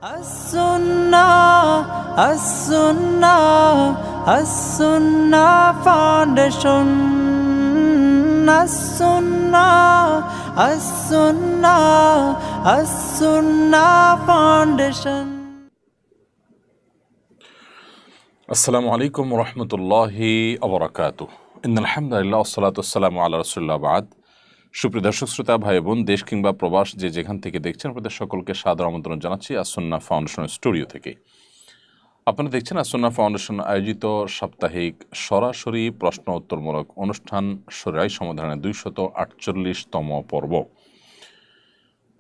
As-Sunnah, As-Sunnah, As-Sunnah Foundation. As-Sunnah, As-Sunnah, As-Sunnah Foundation. আসসালামু আলাইকুম রহমতুল্লাহি আবরাকাতুহ। ইন্নাল হামদুলিল্লাহ ওয়াসসালাতু ওয়াসসালামু আলা রাসূলিল্লাহ বাদ। সুপ্রিয় দর্শক শ্রোতা ভাই বোন, দেশ কিংবা প্রবাস যে যেখান থেকে দেখছেন, আপনাদের সকলকে সাদর আমন্ত্রণ জানাচ্ছি as-Sunnah ফাউন্ডেশন স্টুডিও থেকে। আপনারা দেখছেন as-Sunnah ফাউন্ডেশন আয়োজিত সাপ্তাহিক সরাসরি প্রশ্ন উত্তরমূলক অনুষ্ঠান শরীআহ সমাধানের 248তম পর্ব।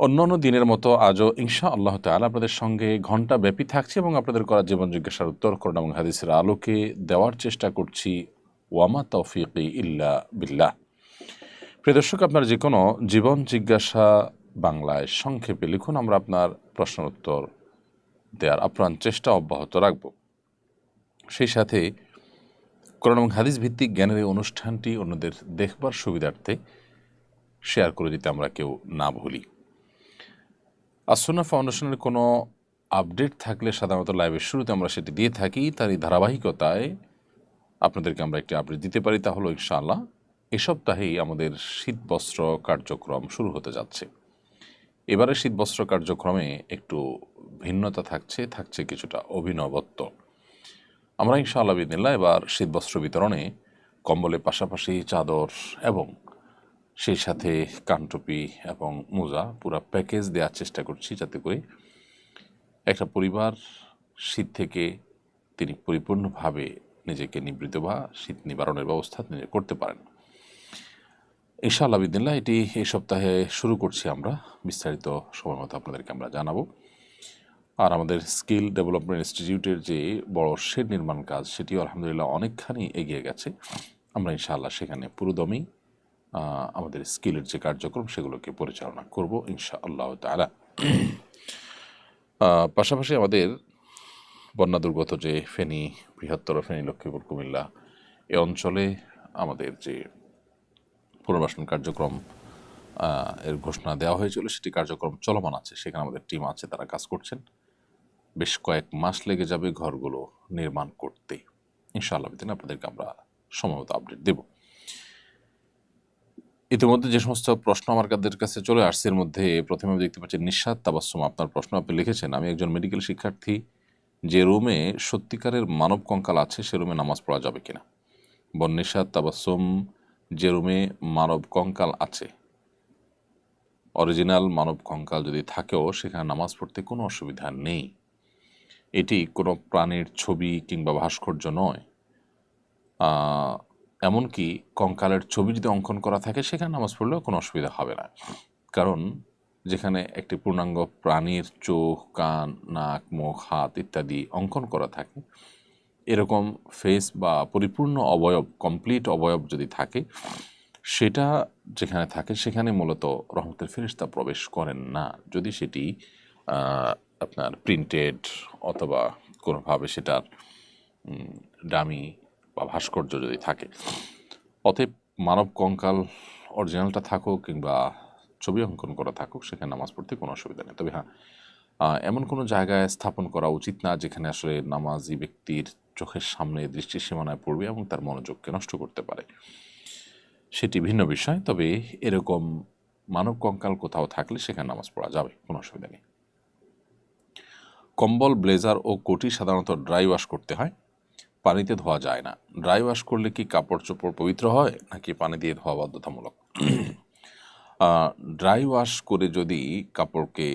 অন্যান্য দিনের মতো আজও ইনশা আল্লাহ তাআলা আপনাদের সঙ্গে ঘণ্টা ব্যাপী থাকছে এবং আপনাদের করা জীবন জিজ্ঞাসার উত্তর কোরআন এবং হাদিসের আলোকে দেওয়ার চেষ্টা করছি। ওয়ামা তৌফিকি ইল্লা বিল্লাহ। প্রিয় দর্শক, আপনার যে কোনো জীবন জিজ্ঞাসা বাংলায় সংক্ষেপে লিখুন, আমরা আপনার প্রশ্নের উত্তর দেওয়ার আপ্রাণ চেষ্টা অব্যাহত রাখব। সেই সাথে কোরআন এবং হাদিস ভিত্তিক জ্ঞানের এই অনুষ্ঠানটি অন্যদের দেখবার সুবিধার্থে শেয়ার করে দিতে আমরা কেউ না ভুলি। as-Sunnah ফাউন্ডেশনের কোনো আপডেট থাকলে সাধারণত লাইভের শুরুতে আমরা সেটি দিয়ে থাকি। তারই ধারাবাহিকতায় আপনাদেরকে আমরা একটি আপডেট দিতে পারি, তা হলো ইনশাআল্লাহ এ সপ্তাহেই আমাদের শীতবস্ত্র কার্যক্রম শুরু হতে যাচ্ছে। এবারে শীতবস্ত্র কার্যক্রমে একটু ভিন্নতা থাকছে কিছুটা অভিনবত্ব। আমরা ইনশাআল্লাহ বিদিনিল্লাহ এবার শীতবস্ত্র বিতরণে কম্বলের পাশাপাশি চাদর এবং সেই সাথে কানটুপি এবং মোজা পুরো প্যাকেজ দেওয়ার চেষ্টা করছি, যাতে করে একটা পরিবার শীত থেকে তিনি পরিপূর্ণভাবে নিজেকে নিবৃত বা শীত নিবারণের ব্যবস্থা নিজে করতে পারেন। ইনশাআল্লাহ বিদিনিল্লাহ এটি এই সপ্তাহে শুরু করছি আমরা। বিস্তারিত সময় মতো আপনাদেরকে আমরা জানাবো। আর আমাদের স্কিল ডেভেলপমেন্ট ইনস্টিটিউটের যে বড় শেড নির্মাণ কাজ, সেটিও আলহামদুলিল্লাহ অনেকখানি এগিয়ে গেছে। আমরা ইনশাআল্লাহ সেখানে পুরোদমেই আমাদের স্কিলের যে কার্যক্রম সেগুলোকে পরিচালনা করব ইনশাআল্লাহ তাআলা। পাশাপাশি আমাদের বন্যা দুর্গত যে ফেনী, বৃহত্তর ফেনী, লক্ষ্মীপুর, কুমিল্লা এ অঞ্চলে আমাদের যে পুনর্বাসন কার্যক্রম এর ঘোষণা দেওয়া হয়েছিল, সেটি কার্যক্রম চলমান আছে। সেখানে আমাদের টিম আছে, তারা কাজ করছেন। বেশ কয়েক মাস লেগে যাবে ঘরগুলো নির্মাণ করতে। ইনশাআল্লাহ আপনাদেরকে আমরা সময়মত আপডেট দেব। ইতিমধ্যে যে সমস্ত প্রশ্ন আমার কাছে চলে আসছে, এর মধ্যে প্রথমে আমি দেখতে পাচ্ছি নিশাত তাবাসসুম, আপনার প্রশ্ন আপনি লিখেছেন, আমি একজন মেডিকেল শিক্ষার্থী, যে রুমে সত্যিকারের মানব কঙ্কাল আছে সে রুমে নামাজ পড়া যাবে কিনা? নিশাত তাবাসসুম, যে রুমে মানব কঙ্কাল আছে, অরিজিনাল মানব কঙ্কাল যদি থাকেও, সেখানে নামাজ পড়তে কোনো অসুবিধা নেই। এটি কোনো প্রাণীর ছবি কিংবা ভাস্কর্য নয়। এমনকি কঙ্কালের ছবি যদি অঙ্কন করা থাকে, সেখানে নামাজ পড়লেও কোনো অসুবিধা হবে না। কারণ যেখানে একটি পূর্ণাঙ্গ প্রাণীর চোখ, কান, নাক, মুখ, হাত ইত্যাদি অঙ্কন করা থাকে, এরকম ফেস বা পরিপূর্ণ অবয়ব, কমপ্লিট অবয়ব যদি থাকে, সেটা যেখানে থাকে সেখানে মূলত রহমতের ফেরেশতা প্রবেশ করেন না, যদি সেটি আপনার প্রিন্টেড অথবা কোনোভাবে সেটার ডামি বা ভাস্কর্য যদি থাকে। অতএব মানব কঙ্কাল অরিজিনালটা থাকুক কিংবা ছবি অঙ্কন করা থাকুক, সেখানে নামাজ পড়তে কোনো অসুবিধা নেই। তবে হ্যাঁ, এমন কোনো জায়গায় স্থাপন করা উচিত না যেখানে আসলে নামাজি ব্যক্তির চোখের সামনে দৃষ্টি সীমানায় পড়বে এবং তার মনোযোগকে নষ্ট করতে পারে, সেটি ভিন্ন বিষয়। তবে এরকম মানব কঙ্কাল কোথাও থাকলে সেখানে নামাজ পড়া যাবে, কোনো অসুবিধা নেই। কম্বল, ব্লেজার ও কোটি সাধারণত ড্রাই ওয়াশ করতে হয়, পানিতে ধোয়া যায় না। ড্রাই ওয়াশ করলে কি কাপড় চোপড় পবিত্র হয় নাকি পানি দিয়ে ধোয়া বাধ্যতামূলক? ড্রাই ওয়াশ করে যদি কাপড়কে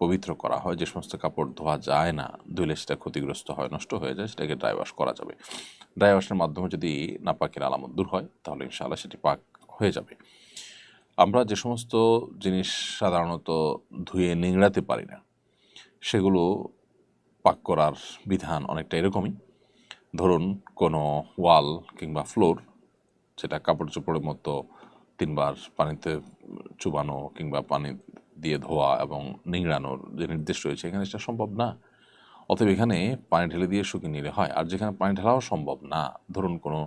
পবিত্র করা হয়, যে সমস্ত কাপড় ধোয়া যায় না, ধুলে সেটা ক্ষতিগ্রস্ত হয়, নষ্ট হয়ে যায়, সেটাকে ড্রাই ওয়াশ করা যাবে। ড্রাই ওয়াশের মাধ্যমে যদি নাপাকের আলামত দূর হয়, তাহলে ইনশাআল্লাহ সেটি পাক হয়ে যাবে। আমরা যে সমস্ত জিনিস সাধারণত ধুয়ে নিংড়াতে পারি না, সেগুলো পাক করার বিধান অনেকটা এরকমই। ধরুন কোনো ওয়াল কিংবা ফ্লোর, সেটা কাপড় চোপড়ের মতো 3 বার পানিতে চুবানো কিংবা পানি দিয়ে ধোয়া এবং নিংড়ানোর যে নির্দেশ রয়েছে, এখানে সেটা সম্ভব না। অতএব এখানে পানি ঢেলে দিয়ে শুকিয়ে নিলে হয়। আর যেখানে পানি ঢালাও সম্ভব না, ধরুন কোনো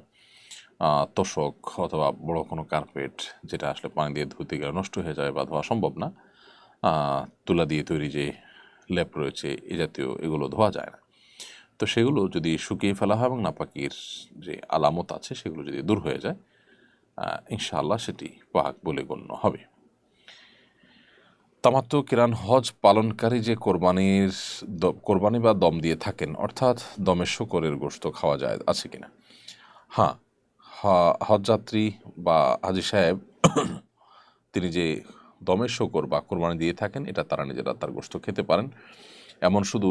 তোশক অথবা বড় কোনো কার্পেট, যেটা আসলে পানি দিয়ে ধুতে গেলে নষ্ট হয়ে যায় বা ধোয়া সম্ভব না, তুলা দিয়ে তৈরি যে লেপ রয়েছে এই জাতীয় এগুলো ধোয়া যায় না। তো সেগুলো যদি শুকিয়ে ফেলা হয় এবং নাপাকির যে আলামত আছে সেগুলো যদি দূর হয়ে যায়, ইনশাআল্লাহ সেটি পাক বলে গণ্য হবে। তামাত্তু কিরান হজ পালনকারী যে কোরবানি বা দম দিয়ে থাকেন, অর্থাৎ দমে শূকরের গোশত খাওয়া যায় আছে কিনা? হ্যাঁ, হজযাত্রী বা হাজী সাহেব তিনি যে দমে শূকর বা কোরবানি দিয়ে থাকেন, এটা তারা নিজেরা তার গোশত খেতে পারেন। শুধু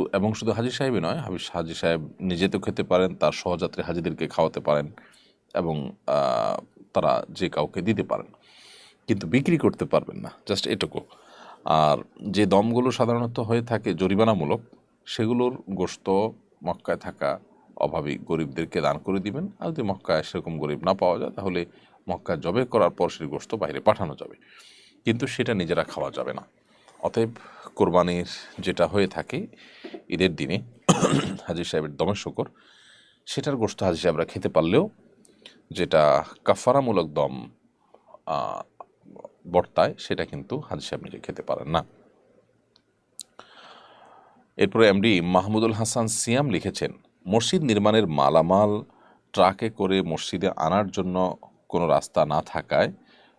হাজী সাহেবই নয়, হাজী সাহেব নিজে তো খেতে পারেন, তার সহযাত্রী হাজীদেরকে খাওয়াতে পারেন এবং তারা যে কাউকে দিতে পারেন, কিন্তু বিক্রি করতে পারবেন না, জাস্ট এটুকু। আর যে দমগুলো সাধারণত হয়ে থাকে জরিমানামূলক, সেগুলোর গোশত মক্কায় থাকা অভাবী গরিবদেরকে দান করে দিবেন। আর যদি মক্কায় সেরকম গরিব না পাওয়া যায়, তাহলে মক্কায় জবে করার পর সেই গোশত বাইরে পাঠানো যাবে, কিন্তু সেটা নিজেরা খাওয়া যাবে না। অতএব কোরবানির যেটা হয়ে থাকে ঈদের দিনে হাজী সাহেবের দমের শূকর, সেটার গোশত হাজী সাহেবরা খেতে পারলেও যেটা কাফারামূলক দম বর্তায়, সেটা কিন্তু হাজী সাহেব নিজে খেতে পারেন না। এরপরে এমডি মাহমুদুল হাসান সিয়াম লিখেছেন, মসজিদ নির্মাণের মালামাল ট্রাকে করে মসজিদে আনার জন্য কোনো রাস্তা না থাকায়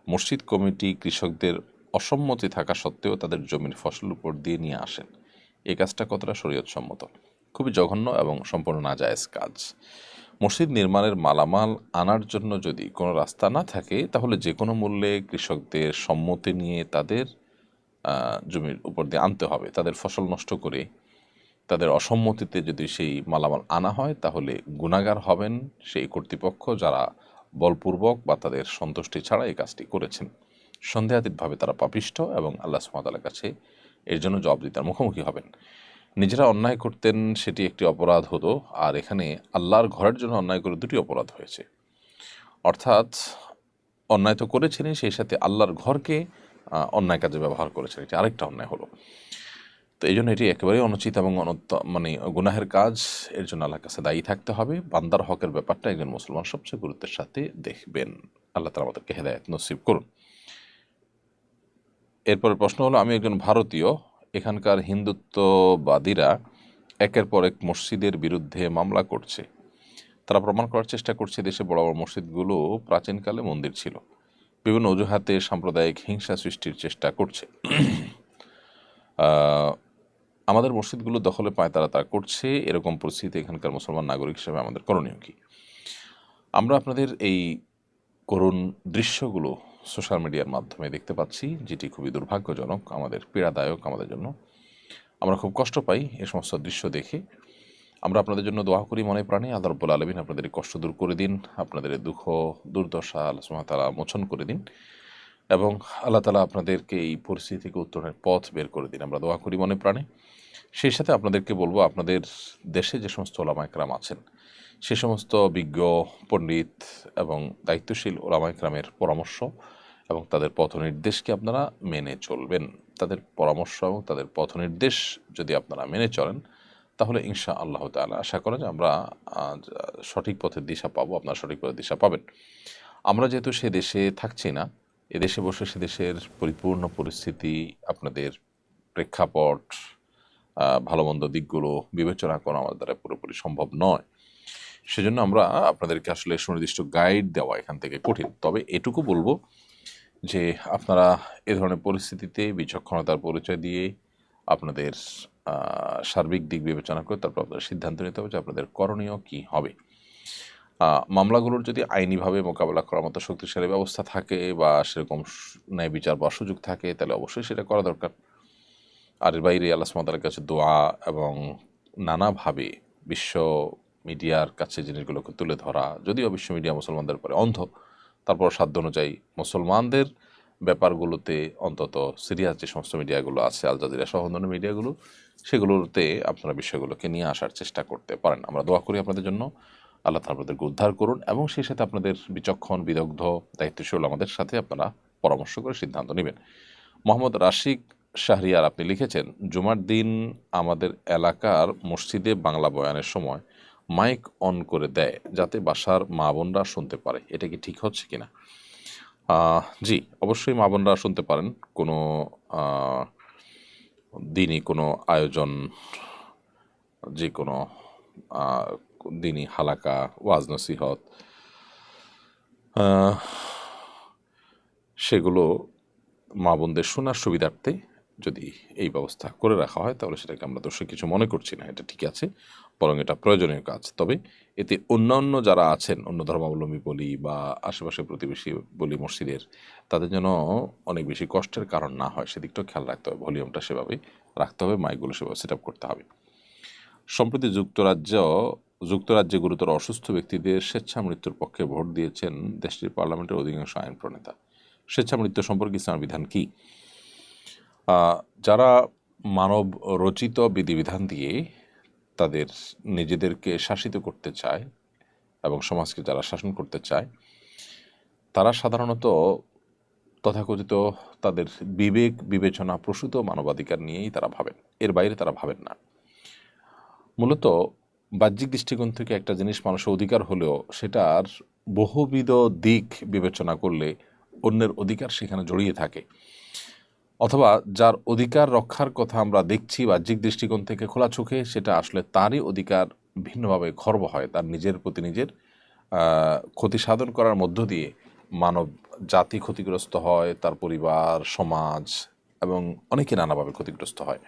মসজিদ কমিটি কৃষকদের অসম্মতি থাকা সত্ত্বেও তাদের জমির ফসল উপর দিয়ে নিয়ে আসেন। এই কাজটা কতটা শরীয়তসম্মত? খুবই জঘন্য এবং সম্পূর্ণ নাজায়েজ কাজ। মসজিদ নির্মাণের মালামাল আনার জন্য যদি কোনো রাস্তা না থাকে, তাহলে যে কোনো মূল্যে কৃষকদের সম্মতি নিয়ে তাদের জমির উপর দিয়ে আনতে হবে। তাদের ফসল নষ্ট করে তাদের অসম্মতিতে যদি সেই মালামাল আনা হয়, তাহলে গুনাহগার হবেন সেই কর্তৃপক্ষ যারা বলপূর্বক বা তাদের সন্তুষ্টি ছাড়া এই কাজটি করেছেন। সন্দেহাতীতভাবে তারা পাপিষ্ঠ এবং আল্লাহ সুবহানাহু ওয়া তাআলার কাছে এর জন্য জবাবদিহিতার মুখোমুখি হবেন। নিজেরা অন্যায় করতেন, সেটি একটি অপরাধ হতো, আর এখানে আল্লাহর ঘরের জন্য অন্যায় করে দুটি অপরাধ হয়েছে। অর্থাৎ অন্যায় তো করেছিলেন, সেই সাথে আল্লাহর ঘরকে অন্যায় কাজে ব্যবহার করেছেন, এটি আরেকটা অন্যায় হলো। তো এই জন্য এটি একেবারেই অনুচিত এবং গুনাহের কাজ। এর জন্য আল্লাহর কাছে দায়ী থাকতে হবে। বান্দার হকের ব্যাপারটা একজন মুসলমান সবচেয়ে গুরুত্বের সাথে দেখবেন। আল্লাহ তাআলা আমাদেরকে হেদায়েত নসিব করুন। এরপরের প্রশ্ন হলো, আমি একজন ভারতীয়, এখানকার হিন্দুত্ববাদীরা একের পর এক মসজিদের বিরুদ্ধে মামলা করছে। তারা প্রমাণ করার চেষ্টা করছে দেশে বড় বড় মসজিদগুলো প্রাচীনকালে মন্দির ছিল। বিভিন্ন অজুহাতে সাম্প্রদায়িক হিংসা সৃষ্টির চেষ্টা করছে। আমাদের মসজিদগুলো দখলে পায় তারা করছে, এরকম পরিস্থিতি এখানকার মুসলমান নাগরিক হিসেবে আমাদের করণীয় কি? আমরা আপনাদের এই করুণ দৃশ্যগুলো সোশ্যাল মিডিয়ার মাধ্যমে দেখতে পাচ্ছি, যেটি খুবই দুর্ভাগ্যজনক, আমাদের পীড়াদায়ক আমাদের জন্য। আমরা খুব কষ্ট পাই এ সমস্ত দৃশ্য দেখে। আমরা আপনাদের জন্য দোয়া করি মনে প্রাণে, আল্লাহ রাব্বুল আলামিন আপনাদের কষ্ট দূর করে দিন, আপনাদের দুঃখ দুর্দশা আল্লাহ সুবহানাহু ওয়া তাআলা মোচন করে দিন এবং আল্লাহ তাআলা আপনাদেরকে এই পরিস্থিতি থেকে উত্তরণের পথ বের করে দিন। আমরা দোয়া করি মনে প্রাণে। সেই সাথে আপনাদেরকে বলবো, আপনাদের দেশে যে সমস্ত ওলামা ইকরাম আছেন, সে সমস্ত বিজ্ঞ পণ্ডিত এবং দায়িত্বশীল ওলামা ইকরামের পরামর্শ এবং তাদের পথ নির্দেশকে আপনারা মেনে চলবেন। তাদের পরামর্শ এবং তাদের পথ নির্দেশ যদি আপনারা মেনে চলেন, তাহলে ইনশা আল্লাহ তাআলা আশা করা যে আমরা সঠিক পথের দিশা পাবো, আপনারা সঠিক পথের দিশা পাবেন। আমরা যেহেতু সে দেশে থাকছি না, এদেশে বসে সে দেশের পরিপূর্ণ পরিস্থিতি, আপনাদের প্রেক্ষাপট, ভালো মন্দ দিকগুলো বিবেচনা করা আমাদের দ্বারা পুরোপুরি সম্ভব নয়। সেজন্য আমরা আপনাদেরকে আসলে সুনির্দিষ্ট গাইড দেওয়া এখান থেকে কঠিন। তবে এটুকু বলবো যে আপনারা এ ধরনের পরিস্থিতিতে বিচক্ষণতার পরিচয় দিয়ে আপনাদের সার্বিক দিক বিবেচনা করে তারপর আপনাদের সিদ্ধান্ত নিতে হবে যে আপনাদের করণীয় কী হবে। মামলাগুলোর যদি আইনিভাবে মোকাবেলা করার মতো শক্তিশালী ব্যবস্থা থাকে বা সেরকম ন্যায় বিচার বা সুযোগ থাকে, তাহলে অবশ্যই সেটা করা দরকার। আর এর বাইরে আল্লাহ সুবহানাহু ওয়া তাআলার কাছে দোয়া এবং নানাভাবে বিশ্ব মিডিয়ার কাছে জিনিসগুলোকে তুলে ধরা, যদিও বিশ্ব মিডিয়া মুসলমানদের উপরে অন্ধ, তারপর সাধ্য অনুযায়ী মুসলমানদের ব্যাপারগুলোতে অন্তত সিরিয়াস যে সমস্ত মিডিয়াগুলো আছে, আল জাজিরা সহ অন্যান্য মিডিয়াগুলো, সেগুলোতে আপনারা বিষয়গুলোকে নিয়ে আসার চেষ্টা করতে পারেন। আমরা দোয়া করি আপনাদের জন্য, আল্লাহ তাআলা আপনাদেরকে উদ্ধার করুন এবং সেই সাথে আপনাদের বিচক্ষণ বিদগ্ধ দায়িত্বশীল আমাদের সাথে আপনারা পরামর্শ করে সিদ্ধান্ত নেবেন। মোহাম্মদ রাশিক শাহরিয়ার আপনি লিখেছেন, জুমার দিন আমাদের এলাকার মসজিদে বাংলা বয়ানের সময় মাইক অন করে দেয় যাতে বাসার মা বোনরা শুনতে পারে, এটা কি ঠিক হচ্ছে কিনা? জি, অবশ্যই মা বোনরা শুনতে পারেন, কোনো দিনই কোনো আয়োজন, যে কোনো দিনই হালাকা, ওয়াজ নসিহত, সেগুলো মা বোনদের শোনার সুবিধার্থে যদি এই ব্যবস্থা করে রাখা হয় তাহলে সেটাকে আমরা দোষে কিছু মনে করছি না, এটা ঠিক আছে, বরং এটা প্রয়োজনীয় কাজ। তবে এতে অন্যান্য যারা আছেন, অন্য ধর্মাবলম্বী বলি বা আশেপাশে প্রতিবেশী বলি মসজিদের, তাদের জন্য অনেক বেশি কষ্টের কারণ না হয় সেদিকটাও খেয়াল রাখতে হবে। ভলিউমটা সেভাবে রাখতে হবে, মাইকগুলো সেভাবে সেট আপ করতে হবে। সম্প্রতি যুক্তরাজ্যে গুরুতর অসুস্থ ব্যক্তিদের স্বেচ্ছা মৃত্যুর পক্ষে ভোট দিয়েছেন দেশটির পার্লামেন্টের অধিকাংশ আইন প্রণেতা। স্বেচ্ছা মৃত্যু সম্পর্কে ইসলামের বিধান কি? যারা মানব রচিত বিধিবিধান দিয়ে তাদের নিজেদেরকে শাসিত করতে চায় এবং সমাজকে যারা শাসন করতে চায়, তারা সাধারণত তথাকথিত তাদের বিবেক বিবেচনা প্রসূত মানবাধিকার নিয়েই তারা ভাবেন, এর বাইরে তারা ভাবেন না। মূলত বাহ্যিক দৃষ্টিকোণ থেকে একটা জিনিস মানুষের অধিকার হলেও সেটার বহুবিধ দিক বিবেচনা করলে অন্যের অধিকার সেখানে জড়িয়ে থাকে, অথবা যার অধিকার রক্ষার কথা আমরা দেখছি বাহ্যিক দৃষ্টিকোণ থেকে খোলা চোখে, সেটা আসলে তারই অধিকার ভিন্নভাবে খর্ব হয়। তার নিজের প্রতি নিজের ক্ষতি সাধন করার মধ্য দিয়ে মানব জাতি ক্ষতিগ্রস্ত হয়, তার পরিবার, সমাজ এবং অনেকে নানাভাবে ক্ষতিগ্রস্ত হয়।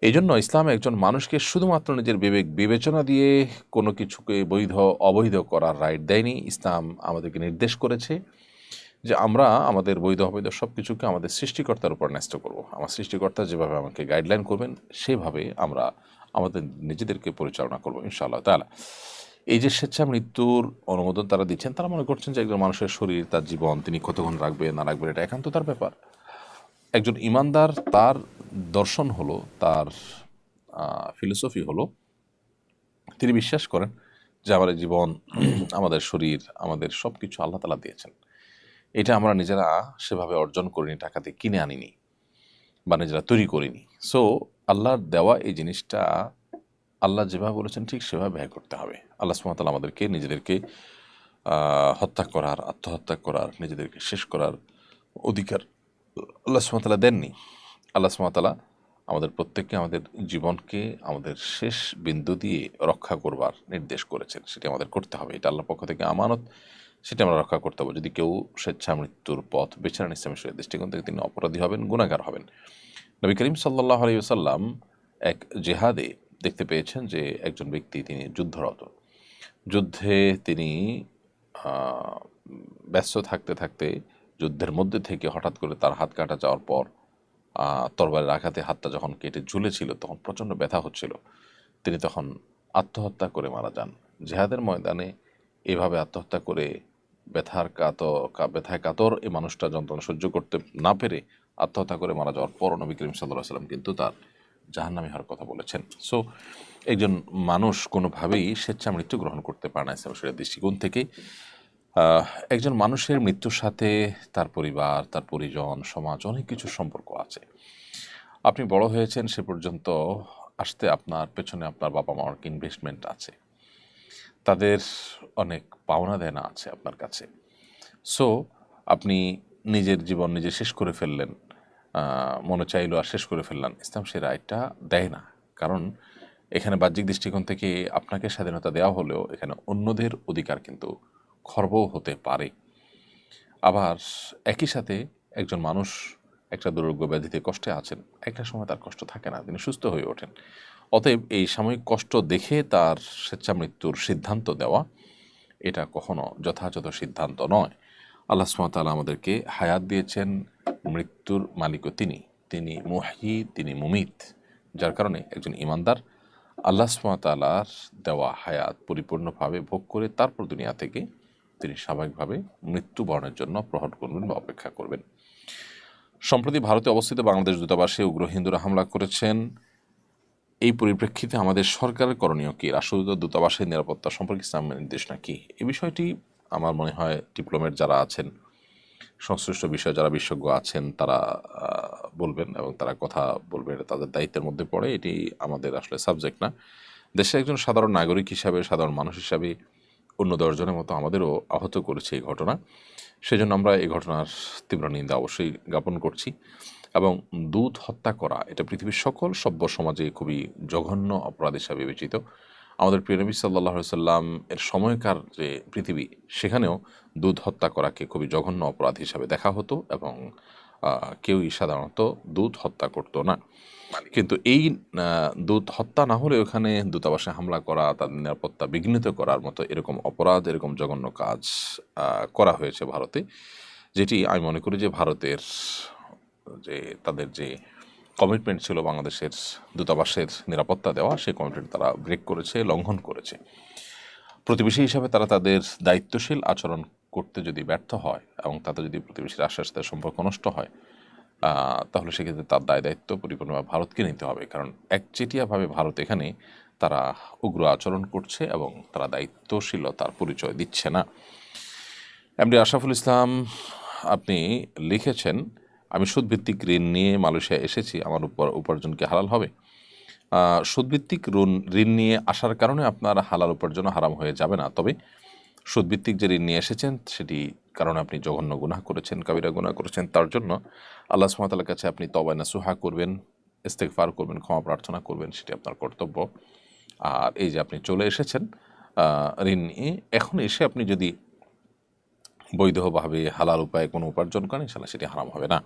এই জন্য ইসলাম একজন মানুষকে শুধুমাত্র নিজের বিবেক বিবেচনা দিয়ে কোনো কিছুকে বৈধ অবৈধ করার রাইট দেয়নি। ইসলাম আমাদেরকে নির্দেশ করেছে যে আমরা আমাদের বৈধ অবৈধ সব কিছুকে আমাদের সৃষ্টিকর্তার উপর ন্যস্ত করব। আমার সৃষ্টিকর্তা যেভাবে আমাকে গাইডলাইন করবেন সেভাবে আমরা আমাদের নিজেদেরকে পরিচালনা করব ইনশাআল্লাহ তাআলা। এই যে স্বেচ্ছা মৃত্যুর অনুমোদন তারা দিচ্ছেন, তারা মনে করছেন যে একজন মানুষের শরীর, তার জীবন তিনি কতক্ষণ রাখবেন না রাখবেন এটা একান্ত তার ব্যাপার। একজন ইমানদার, তার দর্শন হলো, তার ফিলোসফি হলো, তিনি বিশ্বাস করেন যে আমাদের জীবন, আমাদের শরীর, আমাদের সব কিছু আল্লাহ তাআলা দিয়েছেন। এটা আমরা নিজেরা সেভাবে অর্জন করিনি, টাকা দিয়ে কিনে আনিনি বা নিজেরা তৈরি করিনি। সো আল্লাহর দেওয়া এই জিনিসটা আল্লাহ যেভাবে বলেছেন ঠিক সেভাবে ব্যয় করতে হবে। আল্লাহ সুবহানাহু ওয়া তাআলা আমাদেরকে নিজেদেরকে হত্যা করার, আত্মহত্যা করার, নিজেদেরকে শেষ করার অধিকার আল্লাহ সুবহানাহু ওয়া তাআলা দেননি। আল্লাহ সুবহানাহু ওয়া তাআলা আমাদের প্রত্যেককে আমাদের জীবনকে আমাদের শেষ বিন্দু দিয়ে রক্ষা করবার নির্দেশ করেছেন, সেটি আমাদের করতে হবে। এটা আল্লাহর পক্ষ থেকে আমানত, সেটা আমরা রক্ষা করতে হবে। যদি কেউ স্বেচ্ছা মৃত্যুর পথ বেছে নেন ইসলামের শরীয়তের দৃষ্টিকোণ থেকে, তিনি অপরাধী হবেন, গুনাহগার হবেন। নবী করিম সাল্লাল্লাহু আলাইহি ওয়াসাল্লাম এক জেহাদে দেখতে পেয়েছেন যে একজন ব্যক্তি তিনি যুদ্ধরত, যুদ্ধে তিনি ব্যস্ত থাকতে থাকতে যুদ্ধের মধ্যে থেকে হঠাৎ করে তার হাত কাটা যাওয়ার পর তরবারির আঘাতে হাতটা যখন কেটে ঝুলেছিল তখন প্রচণ্ড ব্যথা হচ্ছিল। তিনি তখন আত্মহত্যা করে মারা যান। জেহাদের ময়দানে এভাবে আত্মহত্যা করে ব্যথায় কাতর এই মানুষটা যন্ত্রণা সহ্য করতে না পেরে আত্মহত্যা করে মারা যাওয়ার পর নবী করিম সাল্লাল্লাহু আলাইহি ওয়াসাল্লাম কিন্তু তার জাহান্নামী হওয়ার কথা বলেছেন। সো একজন মানুষ কোনোভাবেই স্বেচ্ছা মৃত্যু গ্রহণ করতে পারে না ইসলামের শরীয়তের দৃষ্টিকোণ থেকে। একজন মানুষের মৃত্যুর সাথে তার পরিবার, তার পরিজন, সমাজ, অনেক কিছুর সম্পর্ক আছে। আপনি বড় হয়েছেন সে পর্যন্ত আসতে আপনার পেছনে আপনার বাবা মার ইনভেস্টমেন্ট আছে, তাদের অনেক পাওনা দেনা আছে আপনার কাছে। সো আপনি নিজের জীবন নিজে শেষ করে ফেললেন, মনে চাইলো আর শেষ করে ফেললেন, ইসলাম সে রায়টা দেয় না। কারণ এখানে বাহ্যিক দৃষ্টিকোণ থেকে আপনাকে স্বাধীনতা দেওয়া হলেও এখানে অন্যদের অধিকার কিন্তু খর্বও হতে পারে। আবার একই সাথে একজন মানুষ একটা দুরারোগ্য ব্যাধিতে কষ্টে আছেন, একটা সময় তার কষ্ট থাকে না, তিনি সুস্থ হয়ে ওঠেন। অতএব এই সাময়িক কষ্ট দেখে তার স্বেচ্ছা মৃত্যুর সিদ্ধান্ত দেওয়া এটা কখনো যথাযথ সিদ্ধান্ত নয়। আল্লাহ সুবহানাহু ওয়া তাআলা আমাদেরকে হায়াত দিয়েছেন, মৃত্যুর মালিকও তিনি, তিনি মুহয়ি, তিনি মুমিত। যার কারণে একজন ইমানদার আল্লাহ সুবহানাহু ওয়া তাআলার দেওয়া হায়াত পরিপূর্ণভাবে ভোগ করে তারপর দুনিয়া থেকে তিনি স্বাভাবিকভাবে মৃত্যুবরণের জন্য প্রহর করবেন বা অপেক্ষা করবেন। সম্প্রতি ভারতে অবস্থিত বাংলাদেশ দূতাবাসে উগ্র হিন্দুরা হামলা করেছেন। এই পরিপ্রেক্ষিতে আমাদের সরকারের করণীয় কি? রাষ্ট্রদূত দূতাবাসের নিরাপত্তা সম্পর্কে ইসলামের নির্দেশনা কি? এই বিষয়টি আমার মনে হয় ডিপ্লোমেট যারা আছেন, সংশ্লিষ্ট বিষয়ে যারা বিশেষজ্ঞ আছেন, তারা বলবেন এবং তারা কথা বলবেন, এটা তাদের দায়িত্বের মধ্যে পড়ে। এটি আমাদের আসলে সাবজেক্ট না। দেশের একজন সাধারণ নাগরিক হিসাবে, সাধারণ মানুষ হিসাবে অন্য 10 জনের মতো আমাদেরও আহত করেছে এই ঘটনা। সেজন্য আমরা এই ঘটনার তীব্র নিন্দা অবশ্যই জ্ঞাপন করছি। এবং দুধ হত্যা করা এটা পৃথিবীর সকল সভ্য সমাজে খুবই জঘন্য অপরাধ হিসাবে বিবেচিত। আমাদের প্রিয় নবী সাল্লাল্লাহু আলাইহি সাল্লাম এর সময়কার যে পৃথিবী, সেখানেও দুধ হত্যা করাকে খুবই জঘন্য অপরাধ হিসাবে দেখা হতো এবং কেউই সাধারণত দুধ হত্যা করতো না। কিন্তু এই দুধ হত্যা না হলে ওখানে দূতাবাসে হামলা করা, তাদের নিরাপত্তা বিঘ্নিত করার মতো এরকম অপরাধ, এরকম জঘন্য কাজ করা হয়েছে ভারতে, যেটি আমি মনে করি যে ভারতের যে তাদের যে কমিটমেন্ট ছিল বাংলাদেশের দূতাবাসের নিরাপত্তা দেওয়া, সেই কমিটমেন্ট তারা ব্রেক করেছে, লঙ্ঘন করেছে। প্রতিবেশী হিসাবে তারা তাদের দায়িত্বশীল আচরণ করতে যদি ব্যর্থ হয় এবং তাতে যদি প্রতিবেশীর আশ্বাস সাথে সম্পর্ক নষ্ট হয়, তাহলে সেক্ষেত্রে তার দায় দায়িত্ব পরিপূর্ণভাবে ভারতকে নিতে হবে। কারণ একচেটিয়াভাবে ভারত এখানে তারা উগ্র আচরণ করছে এবং তারা দায়িত্বশীলতার পরিচয় দিচ্ছে না। এমডি আশরাফুল ইসলাম আপনি লিখেছেন, আমি সুদভিত্তিক ঋণ নিয়ে মালয়েশিয়া এসেছি, আমার উপার্জন কি হালাল হবে? সুদভিত্তিক ঋণ নিয়ে আসার কারণে আপনার হালাল উপার্জন হারাম হয়ে যাবে না। তবে সুদভিত্তিক যে ঋণ নিয়ে এসেছেন সেটি কারণে আপনি জঘন্য গুনাহ করেছেন, কাবিরা গুনাহ করেছেন, তার জন্য আল্লাহ সুবহানাহু ওয়া তাআলার কাছে আপনি তওবা নাসুহা করবেন, ইস্তেগফার করবেন, ক্ষমা প্রার্থনা করবেন, সেটি আপনার কর্তব্য। আর এই যে আপনি চলে এসেছেন ঋণ নিয়ে, এখন এসে আপনি যদি বৈধভাবে হালাল উপায়ে কোনো উপার্জন করেন, ইনশাআল্লাহ সেটি হারাম হবে না।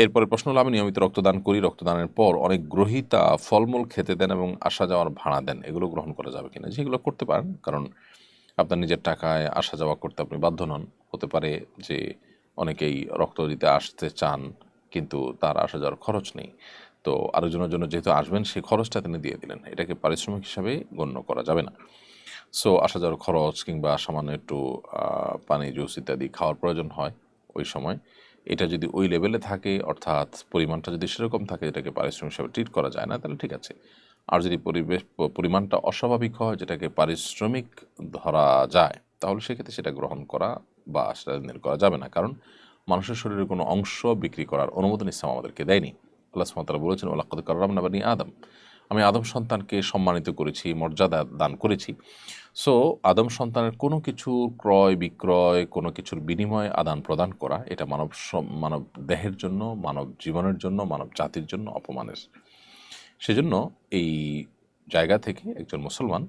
এরপরে প্রশ্ন হলো, আমি নিয়মিত রক্তদান করি, রক্তদানের পর অনেক গ্রহীতা ফলমূল খেতে দেন এবং আসা যাওয়ার ভাড়া দেন, এগুলো গ্রহণ করা যাবে কিনা? যেগুলো করতে পারেন, কারণ আপনার নিজের টাকায় আসা যাওয়া করতে আপনি বাধ্য নন। হতে পারে যে অনেকেই রক্ত দিতে আসতে চান কিন্তু তার আসা যাওয়ার খরচ নেই, তো আরেকজনের জন্য যেহেতু আসবেন সেই খরচটা তিনি দিয়ে দিলেন, এটাকে পারিশ্রমিক হিসাবে গণ্য করা যাবে না। সো আসা যাওয়ার খরচ কিংবা সামান্য একটু পানি জুস ইত্যাদি খাওয়ার প্রয়োজন হয় ওই সময়, এটা যদি ওই লেভেলে থাকে, অর্থাৎ পরিমাণটা যদি সেরকম থাকে যেটাকে পারিশ্রমিক হিসাবে ট্রিট করা যায় না, তাহলে ঠিক আছে। আর যদি পরিমাণটা অস্বাভাবিক হয়, যেটাকে পারিশ্রমিক ধরা যায়, তাহলে সেক্ষেত্রে সেটা গ্রহণ করা বা সেটা লেনদেন করা যাবে না। কারণ মানুষের শরীরের কোনো অংশ বিক্রি করার অনুমোদন ইসলাম আমাদেরকে দেয়নি। আল্লাহ সুবহানাহু ওয়া তাআলা বলেছেন, ওয়ালাকাদ কাররামনা বানি আদম, আমি আদম সন্তানকে সম্মানিত করেছি, মর্যাদা দান করেছি। সো আদম সন্তানের কোনো কিছুর ক্রয় বিক্রয়, কোনো কিছুর বিনিময়ে আদান প্রদান করা, এটা মানব দেহের জন্য, মানব জীবনের জন্য, মানব জাতির জন্য অপমানের। সেজন্য এই জায়গা থেকে একজন মুসলমান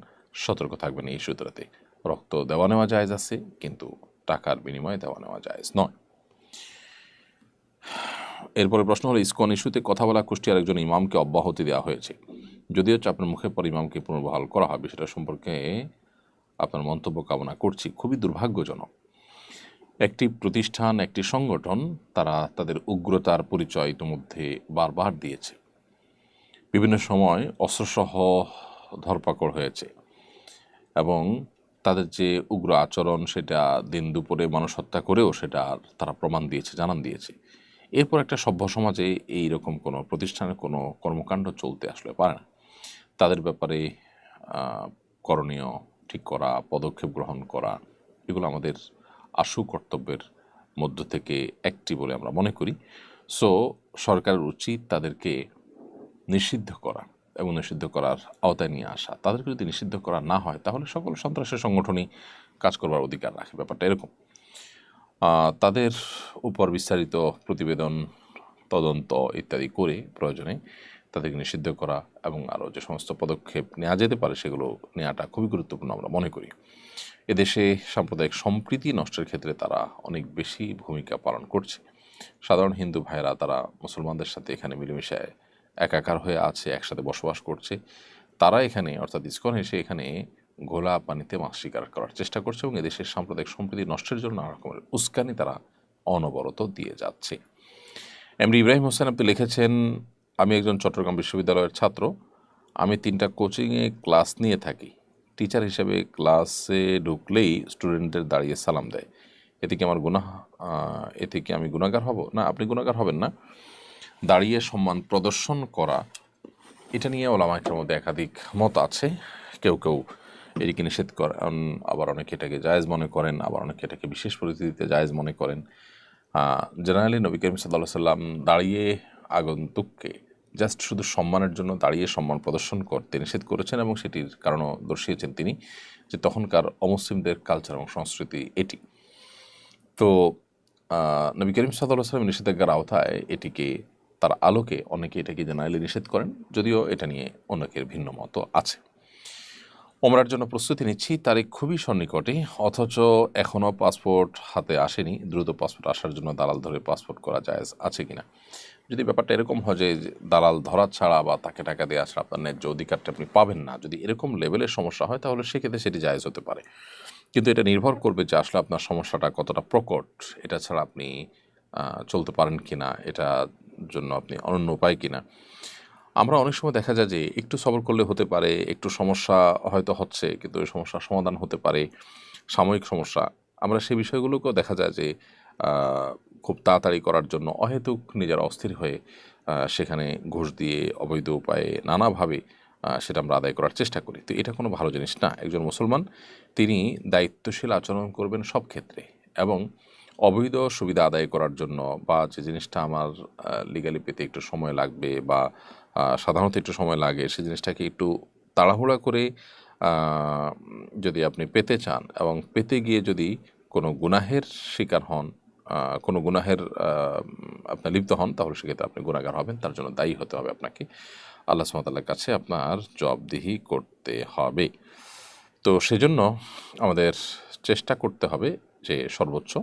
সতর্ক থাকবেন এই সূত্রতে। রক্ত দেওয়া নেওয়া জায়েজ আছে, কিন্তু টাকার বিনিময়ে দেওয়া নেওয়া জায়েজ নয়। এরপরে প্রশ্ন হলো, ইসকন ইস্যুতে কথা বলা কুষ্টিয়ার একজন ইমামকে অব্যাহতি দেওয়া হয়েছে, যদিও আপনার মুখের পর ইমামকে পুনর্বহাল করা হয়, বিষয়টা সম্পর্কে আপনার মন্তব্য কামনা করছি। খুবই দুর্ভাগ্যজনক। একটি প্রতিষ্ঠান, একটি সংগঠন, তারা তাদের উগ্রতার পরিচয় ইতিমধ্যে বারবার দিয়েছে। বিভিন্ন সময় অস্ত্রসহ ধরপাকড় হয়েছে এবং তাদের যে উগ্র আচরণ, সেটা দিন দুপুরে মানুষ হত্যা করেও সেটা তারা প্রমাণ দিয়েছে, জানান দিয়েছে। এরপর একটা সভ্য সমাজে এইরকম কোনো প্রতিষ্ঠানের কোনো কর্মকাণ্ড চলতে আসলে পারে না। তাদের ব্যাপারে করণীয় ঠিক করা, পদক্ষেপ গ্রহণ করা, এগুলো আমাদের আশু কর্তব্যের মধ্য থেকে একটি বলে আমরা মনে করি। সো সরকারের উচিত তাদেরকে নিষিদ্ধ করা এবং নিষিদ্ধ করার আওতায় নিয়ে আসা। তাদেরকে যদি নিষিদ্ধ করা না হয়, তাহলে সকল সন্ত্রাসের সংগঠনই কাজ করবার অধিকার রাখে। ব্যাপারটা এরকম। তাদের উপর বিস্তারিত প্রতিবেদন, তদন্ত ইত্যাদি করে প্রয়োজনে তাদেরকে নিষিদ্ধ করা এবং আরও যে সমস্ত পদক্ষেপ নেওয়া যেতে পারে সেগুলো নেওয়াটা খুবই গুরুত্বপূর্ণ আমরা মনে করি। এদেশে সাম্প্রদায়িক সম্প্রীতি নষ্টের ক্ষেত্রে তারা অনেক বেশি ভূমিকা পালন করছে। সাধারণ হিন্দু ভাইয়েরা তারা মুসলমানদের সাথে এখানে মিলেমিশে একাকার হয়ে আছে, একসাথে বসবাস করছে। তারা এখানে, অর্থাৎ ইসকন এসে এখানে ঘোলা পানিতে মাছ শিকার করার চেষ্টা করছে এবং এদেশের সাম্প্রদায়িক সম্প্রীতি নষ্টের জন্য নানা রকমের উস্কানি তারা অনবরত দিয়ে যাচ্ছে। এমডি ইব্রাহিম হোসেন আপনি লিখেছেন, আমি একজন চট্টগ্রাম বিশ্ববিদ্যালয়ের ছাত্র। আমি 3টা কোচিংয়ে ক্লাস নিয়ে থাকি। টিচার হিসেবে ক্লাসে ঢুকলেই স্টুডেন্টদের দাঁড়িয়ে সালাম দেয়। এতে কি আমি গুনাহগার হব? না, আপনি গুনাহগার হবেন না। দাঁড়িয়ে সম্মান প্রদর্শন করা, এটা নিয়ে ওলামায়ের মধ্যে একাধিক মত আছে। কেউ কেউ এটিকে নিষেধ করেন, আবার অনেকে এটাকে জায়েজ মনে করেন, আবার অনেকে এটাকে বিশেষ পরিস্থিতিতে জায়েজ মনে করেন। জেনারেলি নবী করিম সাল্লাল্লাহু আলাইহি ওয়াসাল্লাম দাঁড়িয়ে আগন্তুককে জাস্ট শুধু সম্মানের জন্য দাঁড়িয়ে সম্মান প্রদর্শন করতে নিষেধ করেছেন এবং সেটির কারণও দর্শিয়েছেন তিনি, যে তখনকার অমুসলিমদের কালচার এবং সংস্কৃতি এটি। তো নবী করিম সাল্লাল্লাহু আলাইহি ওয়াসাল্লাম নিষেধাজ্ঞার আওতায় এটিকে তার আলোকে অনেকে এটাকে জেনারেলি নিষেধ করেন, যদিও এটা নিয়ে অনেকের ভিন্ন মত আছে। ওমরার জন্য প্রস্তুতি নিচ্ছি, তারিখ খুবই সন্নিকটে, অথচ এখনও পাসপোর্ট হাতে আসেনি। দ্রুত পাসপোর্ট আসার জন্য দালাল ধরে পাসপোর্ট করা জায়েজ আছে কিনা? যদি ব্যাপারটা এরকম হয় যে দালাল ধরা ছাড়া বা তাকে টাকা দিয়ে আসলে আপনার ন্যায্য অধিকারটা আপনি পাবেন না, যদি এরকম লেভেলের সমস্যা হয় তাহলে সেক্ষেত্রে সেটি জায়েজ হতে পারে। কিন্তু এটা নির্ভর করবে যে আসলে আপনার সমস্যাটা কতটা প্রকট, এটা ছাড়া আপনি চলতে পারেন কিনা, এটার জন্য আপনি অনন্য উপায় কিনা। আমরা অনেক সময় দেখা যায় যে একটু সবর করলে হতে পারে, একটু সমস্যা হয়তো হচ্ছে কিন্তু ওই সমস্যার সমাধান হতে পারে, সাময়িক সমস্যা। আমরা সেই বিষয়গুলোকেও দেখা যায় যে খুব তাড়াতাড়ি করার জন্য অহেতুক নিজেরা অস্থির হয়ে সেখানে ঘুষ দিয়ে অবৈধ উপায়ে নানাভাবে সেটা আমরা আদায় করার চেষ্টা করি। তো এটা কোনো ভালো জিনিস না। একজন মুসলমান তিনি দায়িত্বশীল আচরণ করবেন সব ক্ষেত্রে, এবং অবৈধ সুবিধা আদায় করার জন্য বা যে জিনিসটা আমার লিগালি পেতে একটু সময় লাগবে বা সাধারণত একটু সময় লাগে, সেই জিনিসটাকে একটু তাড়াহুড়া করে যদি আপনি পেতে চান এবং পেতে গিয়ে যদি কোনো গুনাহের শিকার হন, কোনো গুনাহের আপনার লিপ্ত হন, তাহলে সেক্ষেত্রে আপনি গুনাহগার হবেন, তার জন্য দায়ী হতে হবে আপনাকে। আল্লাহ সুবহানাহু ওয়া তাআলার কাছে আপনার জবাবদিহি করতে হবে। তো সেজন্য আমাদের চেষ্টা করতে হবে যে সর্বোচ্চ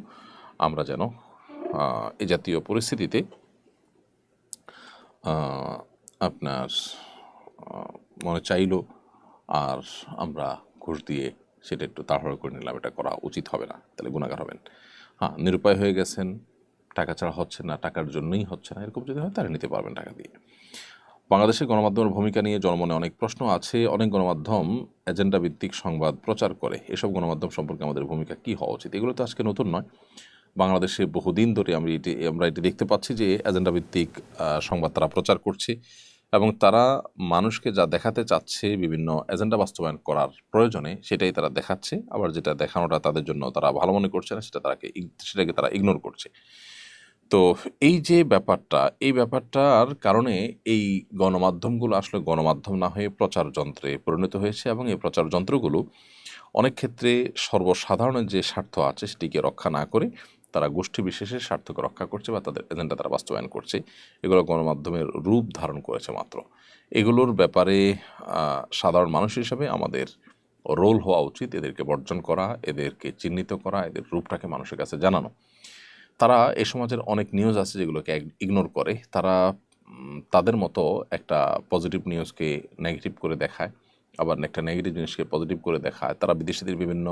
আমরা যেন এ জাতীয় পরিস্থিতিতে আপনার মনে চাইলো আর আমরা ঘুষ দিয়ে সেটা একটু তাড়াহুড়ো করে নিলাম, এটা করা উচিত হবে না, তাহলে গুনাহগার হবেন। হ্যাঁ, নিরুপায় হয়ে গেছেন, টাকা ছাড়া হচ্ছে না, টাকার জন্যই হচ্ছে না, এরকম যদি হয় তাহলে নিতে পারবেন টাকা দিয়ে। বাংলাদেশের গণমাধ্যমের ভূমিকা নিয়ে জনমনে অনেক প্রশ্ন আছে। অনেক গণমাধ্যম এজেন্ডা ভিত্তিক সংবাদ প্রচার করে। এসব গণমাধ্যম সম্পর্কে আমাদের ভূমিকা কী হওয়া উচিত? এগুলো তো আজকে নতুন নয়। বাংলাদেশে বহুদিন ধরে আমরা এটি দেখতে পাচ্ছি যে এজেন্ডা ভিত্তিক সংবাদ তারা প্রচার করছে, এবং তারা মানুষকে যা দেখাতে চাচ্ছে বিভিন্ন এজেন্ডা বাস্তবায়ন করার প্রয়োজনে সেটাই তারা দেখাচ্ছে। আবার যেটা দেখানোটা তাদের জন্য তারা ভালো মনে করছে না, সেটাকে তারা ইগনোর করছে। তো এই যে ব্যাপারটা, এই ব্যাপারটার কারণে এই গণমাধ্যমগুলো আসলে গণমাধ্যম না হয়ে প্রচার যন্ত্রে পরিণত হয়েছে, এবং এই প্রচার যন্ত্রগুলো অনেক ক্ষেত্রে সর্বসাধারণের যে স্বার্থ আছে সেটিকে রক্ষা না করে তারা গোষ্ঠী বিশেষের স্বার্থকে রক্ষা করছে বা তাদের এজেন্ডা তারা বাস্তবায়ন করছে। এগুলো গণমাধ্যমের রূপ ধারণ করেছে মাত্র। এগুলোর ব্যাপারে সাধারণ মানুষ হিসাবে আমাদের রোল হওয়া উচিত এদেরকে বর্জন করা, এদেরকে চিহ্নিত করা, এদের রূপটাকে মানুষের কাছে জানানো। তারা এ সমাজের অনেক নিউজ আছে যেগুলোকে ইগনোর করে, তারা তাদের মতো একটা পজিটিভ নিউজকে নেগেটিভ করে দেখায়, আবার একটা নেগেটিভ জিনিসকে পজিটিভ করে দেখায়। তারা বিদেশিদের বিভিন্ন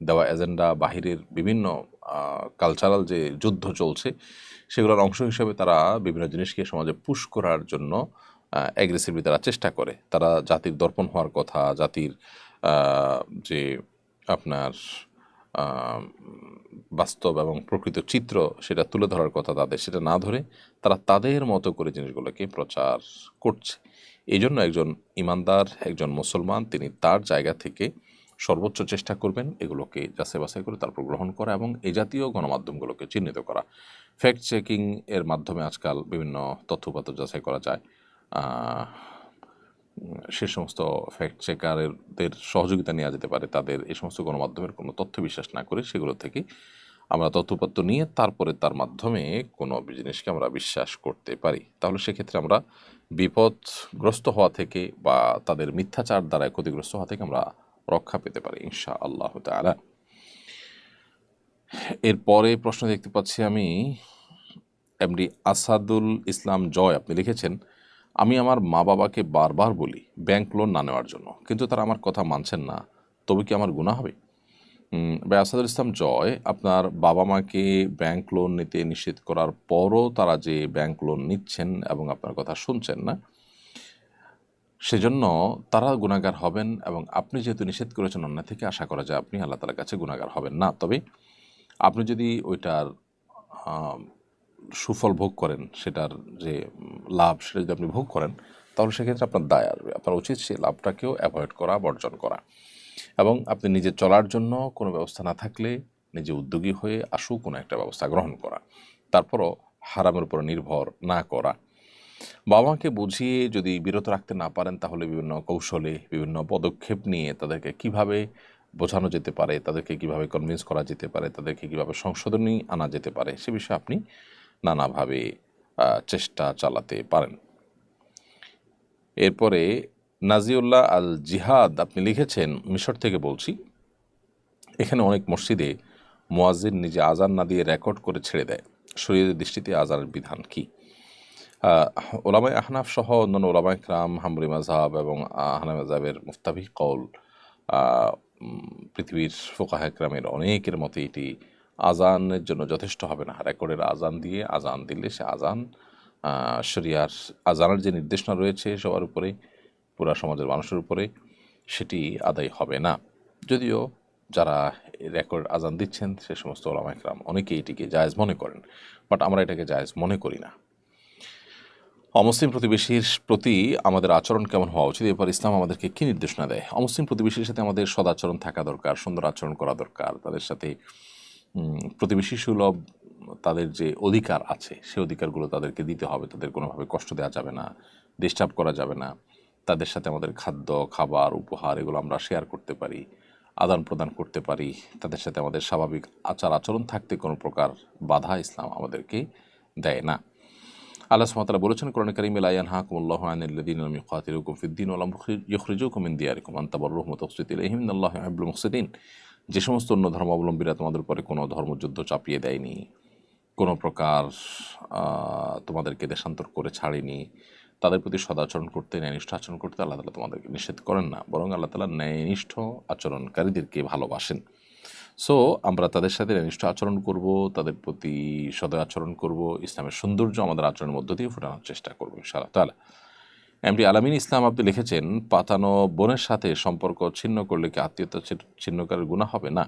দেওয়া এজেন্ডা, বাহিরের বিভিন্ন কালচারাল যে যুদ্ধ চলছে সেগুলোর অংশ হিসেবে তারা বিভিন্ন জিনিসকে সমাজে পুশ করার জন্য অ্যাগ্রেসিভলি তারা চেষ্টা করে। তারা জাতির দর্পণ হওয়ার কথা, জাতির যে আপনার বাস্তব এবং প্রকৃত চিত্র সেটা তুলে ধরার কথা তাদের, সেটা না ধরে তারা তাদের মতো করে জিনিসগুলোকে প্রচার করছে। এই জন্য একজন ইমানদার, একজন মুসলমান তিনি তার জায়গা থেকে সর্বোচ্চ চেষ্টা করবেন এগুলোকে যাচাই বাছাই করে তারপর গ্রহণ করা এবং এই জাতীয় গণমাধ্যমগুলোকে চিহ্নিত করা। ফ্যাক্ট চেকিং এর মাধ্যমে আজকাল বিভিন্ন তথ্যপাত্র যাচাই করা যায়। সে সমস্ত ফ্যাক্ট চেকারদের সহযোগিতা নেওয়া যেতে পারে। তাদের এই সমস্ত গণমাধ্যমের কোনো তথ্য বিশ্বাস না করে সেগুলো থেকে আমরা তথ্যপত্র নিয়ে তারপরে তার মাধ্যমে কোনো জিনিসকে আমরা বিশ্বাস করতে পারি। তাহলে সেক্ষেত্রে আমরা বিপদগ্রস্ত হওয়া থেকে বা তাদের মিথ্যাচার দ্বারা ক্ষতিগ্রস্ত হওয়া থেকে আমরা রক্ষা পেতে পারি ইনশাআল্লাহ তাআলা। এরপরে প্রশ্ন দেখতে পাচ্ছি আমি, এমডি আসাদুল ইসলাম জয়, আপনি লিখেছেন, আমি আমার মা বাবাকে বারবার বলি ব্যাংক লোন না নেওয়ার জন্য, কিন্তু তারা আমার কথা মানছেন না, তবে কি আমার গুনাহ হবে? ভাই আসাদুল ইসলাম জয়, আপনার বাবা মাকে ব্যাংক লোন নিতে নিষেধ করার পরও তারা যে ব্যাংক লোন নিচ্ছেন এবং আপনার কথা শুনছেন না, সেজন্য তারা গুনাহগার হবেন, এবং আপনি যেহেতু নিষেধ করেছেন অন্য থেকে আশা করা যায় আপনি আল্লাহ তাআলার কাছে গুনাহগার হবেন না। তবে আপনি যদি ওইটার সুফল ভোগ করেন, সেটার যে লাভ সেটা যদি আপনি ভোগ করেন, তাহলে সেক্ষেত্রে আপনার দায় আসবে। আপনার উচিত সেই লাভটাকেও অ্যাভয়েড করা, বর্জন করা, এবং আপনি নিজে চলার জন্য কোনো ব্যবস্থা না থাকলে নিজে উদ্যোগী হয়ে আশু কোনো একটা ব্যবস্থা গ্রহণ করা, তারপরও হারামের উপর নির্ভর না করা। বাবা মাকে বুঝিয়ে যদি বিরত রাখতে না পারেন, তাহলে বিভিন্ন কৌশলে বিভিন্ন পদক্ষেপ নিয়ে তাদেরকে কিভাবে বোঝানো যেতে পারে, তাদেরকে কিভাবে কনভিন্স করা যেতে পারে, তাদেরকে কিভাবে সংশোধনী আনা যেতে পারে, সে বিষয়ে আপনি নানাভাবে চেষ্টা চালাতে পারেন। এরপরে নাজিউল্লাহ আল জিহাদ আপনি লিখেছেন, মিশর থেকে বলছি, এখানে অনেক মসজিদে মুয়াজ্জিন নিজে আজান না দিয়ে রেকর্ড করে ছেড়ে দেয়, শরীয়তের দৃষ্টিতে আজানের বিধান কি? ওলামায়ে আহনাফ সহ অন্যান্য ওলামায়ে কেরাম, হাম্বলি মাযহাব এবং হানাফি মাযহাবের মুফতাবি কওল, পৃথিবীর ফুকাহায়ে কেরামের অনেকের মতে এটি আজানের জন্য যথেষ্ট হবে না। রেকর্ডের আজান দিয়ে আজান দিলে সে আজান শরিয়ার আজানের যে নির্দেশনা রয়েছে সবার উপরে, পুরা সমাজের মানুষের উপরে, সেটি আদায় হবে না। যদিও যারা রেকর্ড আজান দিচ্ছেন সে সমস্ত ওলামায়ে কেরাম অনেকেই এটিকে জায়েজ মনে করেন, বাট আমরা এটাকে জায়েজ মনে করি না। অমুসলিম প্রতিবেশীর প্রতি আমাদের আচরণ কেমন হওয়া উচিত, এরপর ইসলাম আমাদেরকে কী নির্দেশনা দেয়? অমুসলিম প্রতিবেশীর সাথে আমাদের সদাচরণ থাকা দরকার, সুন্দর আচরণ করা দরকার। তাদের সাথে প্রতিবেশী সুলভ তাদের যে অধিকার আছে সে অধিকারগুলো তাদেরকে দিতে হবে। তাদের কোনোভাবে কষ্ট দেওয়া যাবে না, ডিস্টার্ব করা যাবে না। তাদের সাথে আমাদের খাদ্য, খাবার, উপহার এগুলো আমরা শেয়ার করতে পারি, আদান প্রদান করতে পারি। তাদের সাথে আমাদের স্বাভাবিক আচার আচরণ থাকতে কোনো প্রকার বাধা ইসলাম আমাদেরকে দেয় না। আল্লাহ সুবহানাহু ওয়া তাআলা বলেছেন কোরআনে কারীমে, লা ইয়ানহাকুমুল্লাহু আনিল লাযীনা লাম ইউকাতিলুকুম ফিদ-দীন ওয়া লাম ইখরিজুকুম মিন দিয়ারিকুম আন তাবাররুহুম ওয়া তুকসিতু ইলাইহিম ইন্নাল্লাহা ইউহিব্বুল মুকসিতিন। যে সমস্ত অন্য ধর্মাবলম্বীরা তোমাদের উপরে কোনো ধর্মযুদ্ধ চাপিয়ে দেয়নি, কোনো প্রকার তোমাদেরকে দেশান্তর করে ছাড়েনি, তাদের প্রতি সদাচরণ করতে, ন্যায়নিষ্ঠ আচরণ করতে আল্লাহ তাআলা তোমাদেরকে নিষেধ করেন না, বরং আল্লাহ তাআলা ন্যায়নিষ্ঠ আচরণকারীদেরকে ভালোবাসেন। সো আমরা তাদের সাথে নিষ্ঠ আচরণ করব, তাদের প্রতি সদয় আচরণ করব, ইসলামের সৌন্দর্য আমাদের আচরণের মধ্য দিয়ে ফোটানোর চেষ্টা করব ইনশাআল্লাহ তাআলা। এমডি আলামিন ইসলাম আপনি লিখেছেন, পাতানো বোনের সাথে সম্পর্ক ছিন্ন করলে কি আত্মীয়তা ছিন্নকারের গুনাহ হবে? না,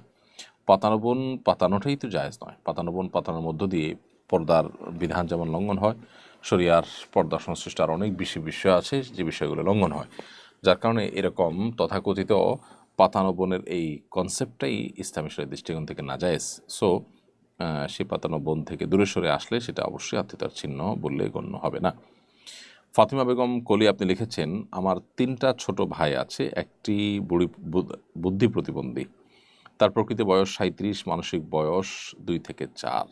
পাতানো বোন পাতানোটাই তো জায়েজ নয়। পাতানো বোন পাতানোর মধ্য দিয়ে পর্দার বিধান যেমন লঙ্ঘন হয়, শরিয়ার পর্দা সংশ্লিষ্ট আর অনেক বেশি বিষয় আছে যে বিষয়গুলো লঙ্ঘন হয়, যার কারণে এরকম তথাকথিত পাতানো বোনের এই কনসেপ্টটাই ইসলামী শরীয়তের দৃষ্টিকোণ থেকে নাজায়েজ। সো সেই পাতানো বোন থেকে দূরে সরে আসলে সেটা অবশ্যই আত্মীয়তার চিহ্ন বললে গণ্য হবে না। ফাতিমা বেগম কলি আপনি লিখেছেন, আমার 3টা ছোট ভাই আছে, একটি বুদ্ধি প্রতিবন্ধী, তার প্রকৃত বয়স 37, মানসিক বয়স 2 থেকে 4।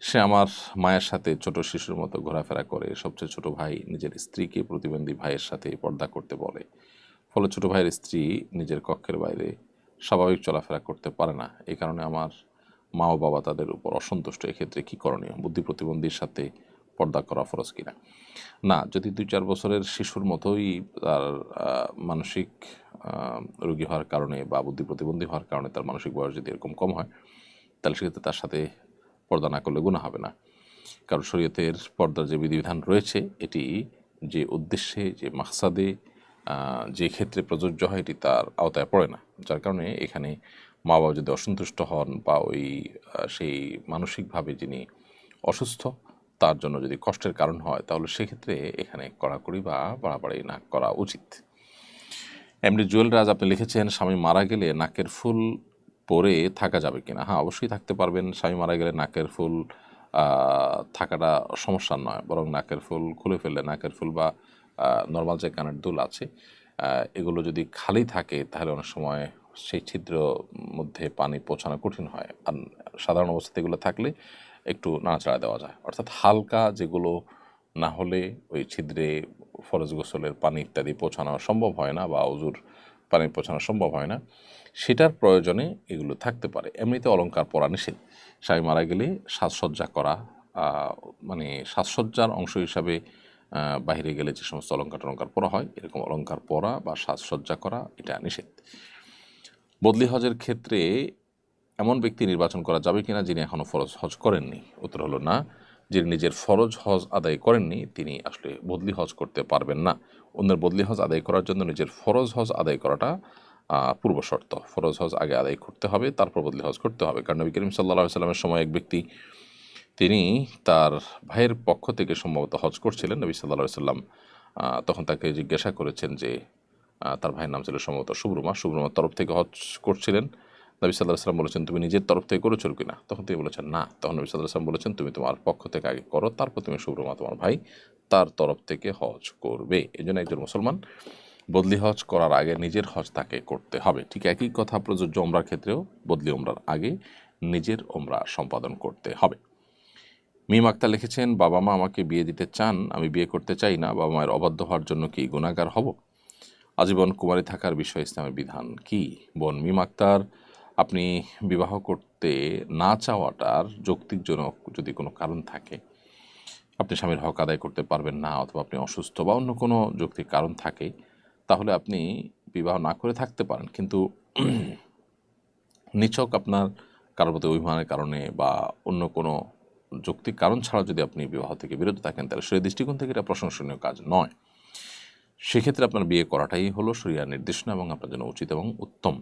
সে আমার মায়ের সাথে ছোট শিশুর মতো ঘোরাফেরা করে। সবচেয়ে ছোট ভাই নিজের স্ত্রীকে প্রতিবন্ধী ভাইয়ের সাথে পর্দা করতে বলে, ফলে ছোট ভাইয়ের স্ত্রী নিজের কক্ষের বাইরে স্বাভাবিক চলাফেরা করতে পারে না। এই কারণে আমার মা ও বাবা তাদের উপর অসন্তুষ্ট। এক্ষেত্রে কী করণীয়? বুদ্ধি প্রতিবন্ধীর সাথে পর্দা করা ফরজ কিনা? না, যদি 2-4 বছরের শিশুর মতোই তার মানসিক রোগী হওয়ার কারণে বা বুদ্ধি প্রতিবন্ধী হওয়ার কারণে তার মানসিক বয়স যদি এরকম কম হয়, তাহলে সেক্ষেত্রে তার সাথে পর্দা না করলে গুনাহ হবে না। কারণ শরীয়তের পর্দার যে বিধিবিধান রয়েছে এটি যে উদ্দেশ্যে, যে মাকসাদে, যে ক্ষেত্রে প্রযোজ্য হয় এটি তার আওতায় পড়ে না। যার কারণে এখানে মা বাবা যদি অসন্তুষ্ট হন বা ওই সেই মানসিকভাবে যিনি অসুস্থ তার জন্য যদি কষ্টের কারণ হয়, তাহলে সেক্ষেত্রে এখানে কড়াকড়ি বা বাড়াবাড়ি না করা উচিত। এমনি জুয়েল রাজ আপনি লিখেছেন, স্বামী মারা গেলে নাকের ফুল পরে থাকা যাবে কিনা? হ্যাঁ, অবশ্যই থাকতে পারবেন। স্বামী মারা গেলে নাকের ফুল থাকাটা সমস্যা নয়, বরং নাকের ফুল খুলে ফেললে, নাকের ফুল বা নর্মাল যে কানের দুল আছে এগুলো যদি খালি থাকে তাহলে অনেক সময় সেই ছিদ্র মধ্যে পানি পৌঁছানো কঠিন হয়। আর সাধারণ অবস্থাতে এগুলো থাকলে একটু নাড়াচাড়া দেওয়া যায়, অর্থাৎ হালকা যেগুলো না হলে ওই ছিদ্রে ফরজ গোসলের পানি ইত্যাদি পৌঁছানো সম্ভব হয় না বা অজুর পানি পৌঁছানো সম্ভব হয় না, সেটার প্রয়োজনে এগুলো থাকতে পারে। এমনিতে অলংকার পরা নিষেধ। স্বামী মারা গেলে সাজসজ্জা করা, মানে সাজসজ্জার অংশ হিসাবে বাইরে গেলে যে সমস্ত অলংকার পরা হয় এরকম অলংকার পরা বা সাজসজ্জা করা এটা নিষেধ। বদলি হজের ক্ষেত্রে এমন ব্যক্তি নির্বাচন করা যাবে কিনা যিনি এখনও ফরজ হজ করেননি? উত্তর হলো না। যিনি নিজের ফরজ হজ আদায় করেননি তিনি আসলে বদলি হজ করতে পারবেন না। অন্যের বদলি হজ আদায় করার জন্য নিজের ফরজ হজ আদায় করাটা পূর্ব শর্ত। ফরজ হজ আগে আদায় করতে হবে, তারপর বদলি হজ করতে হবে। কারণ নবী করিম সাল্লাল্লাহু আলাইহি ওয়াসাল্লামের সময় এক ব্যক্তি, তিনি তার ভাইয়ের পক্ষ থেকে সম্ভবত হজ করছিলেন। নবী সাল্লাল্লাহু আলাইহি ওয়াসাল্লাম তখন তাকে জিজ্ঞাসা করেছেন যে তার ভাইয়ের নাম ছিল সম্ভবত শুভ্রমার তরফ থেকে হজ করছিলেন। নবী সাল্লাল্লাহু আলাইহি ওয়াসাল্লাম বলেছেন, তুমি নিজের তরফ থেকে করেছো কিনা? তখন তিনি বলেছেন না। তখন নবী সাল্লাল্লাহু আলাইহি ওয়াসাল্লাম বলেছেন, তুমি তোমার পক্ষ থেকে আগে করো, তারপর তুমি শুভ্রমা তোমার ভাই তার তরফ থেকে হজ করবে। এই জন্য একজন মুসলমান বদলি হজ করার আগে নিজের হজ তাকে করতে হবে। ঠিক একই কথা প্রযোজ্য ওমরার ক্ষেত্রেও বদলি ওমরার আগে নিজের ওমরা সম্পাদন করতে হবে। মিম আক্তার লিখেছেন, বাবা মা আমাকে বিয়ে দিতে চান, আমি বিয়ে করতে চাই না, বাবা মায়ের অবাধ্য হওয়ার জন্য কি গুনাহগার হব? আজীবন কুমারী থাকার বিষয়ে ইসলামের বিধান কি? বোন মিম আক্তার, আপনি বিবাহ করতে না চাওয়াটার যৌক্তিকজনক যদি কোনো কারণ থাকে, আপনি স্বামীর হক আদায় করতে পারবেন না, অথবা আপনি অসুস্থ বা অন্য কোনো যৌক্তিক কারণ থাকে, তাহলে আপনি বিবাহ না করে থাকতে পারেন। কিন্তু নিছক আপনার কারোর প্রতি অভিমানের কারণে বা অন্য কোনো যৌক্তিক কারণ ছাড়া যদি আপনি বিবাহ থেকে বিরত থাকেন, তাহলে সেই দৃষ্টিকোণ থেকে এটা প্রশংসনীয় কাজ নয়। সেক্ষেত্রে আপনার বিয়ে করাটাই হলো শরিয়ার নির্দেশনা এবং আপনার জন্য উচিত এবং উত্তম।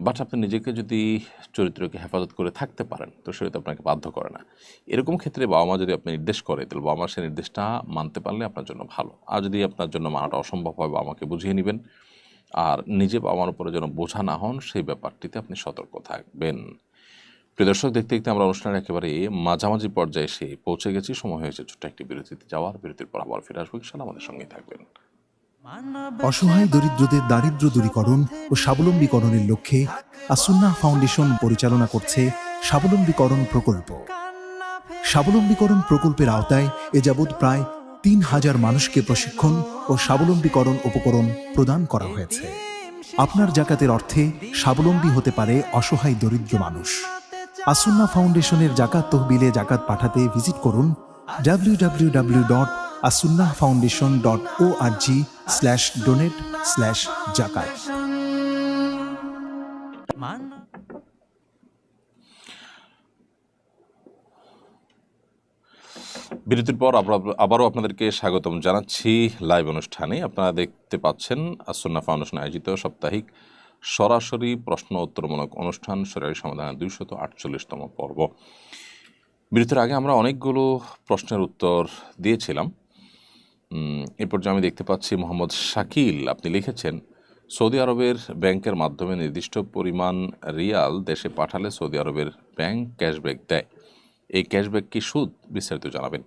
বাট আপনি নিজেকে যদি চরিত্রকে হেফাজত করে থাকতে পারেন, তো সেটা তো আপনাকে বাধ্য করে না। এরকম ক্ষেত্রে বাবা মা যদি আপনি নির্দেশ করে, তাহলে বাবা মা সেই নির্দেশটা মানতে পারলে আপনার জন্য ভালো। আর যদি আপনার জন্য মানাটা অসম্ভব হয়, বাবা মাকে বুঝিয়ে নেবেন। আর নিজে বাবা মার উপরে যেন বোঝা না হন, সেই ব্যাপারটিতে আপনি সতর্ক থাকবেন। প্রিয় দর্শক, দেখতে দেখতে আমরা অনুষ্ঠানের একেবারে মাঝামাঝি পর্যায়ে এসে পৌঁছে গেছি। সময় হয়েছে ছোট্ট একটি বিরতিতে যাওয়ার। বিরতির পর আবার ফিরে আসবো ইনশাআল্লাহ, আমাদের সঙ্গেই থাকবেন। অসহায় দরিদ্রদের দারিদ্র্য দূরীকরণ ও স্বাবলম্বীকরণের লক্ষ্যে আসুন্নাহ ফাউন্ডেশন পরিচালনা করছে স্বাবলম্বীকরণ প্রকল্প। স্বাবলম্বীকরণ প্রকল্পের আওতায় এ যাবৎ প্রায় ৩,০০০ মানুষকে প্রশিক্ষণ ও স্বাবলম্বীকরণ উপকরণ প্রদান করা হয়েছে। আপনার জাকাতের অর্থে স্বাবলম্বী হতে পারে অসহায় দরিদ্র মানুষ। আসুন্নাহ ফাউন্ডেশনের জাকাত তহবিলে জাকাত পাঠাতে ভিজিট করুন www.asunnahfoundation.org/donate/zakat। বিরতির পর আবারও আপনাদেরকে স্বাগতম জানাচ্ছি লাইভ অনুষ্ঠানে। আপনারা দেখতে পাচ্ছেন আসুন্নাহ ফাউন্ডেশন আয়োজিত সাপ্তাহিক সরাসরি প্রশ্ন উত্তরমূলক অনুষ্ঠান সরাসরি সমাধানের 248তম পর্ব। বিরতির আগে আমরা অনেকগুলো প্রশ্নের উত্তর দিয়েছিলাম। এরপর যে আমি দেখতে পাচ্ছি মোহাম্মদ শাকিল, আপনি লিখেছেন, সৌদি আরবের ব্যাংকের মাধ্যমে নির্দিষ্ট পরিমাণ রিয়াল দেশে পাঠালে সৌদি আরবের ব্যাংক ক্যাশব্যাক দেয়, এই ক্যাশব্যাক কি সুদ? বিস্তারিত জানাবেন।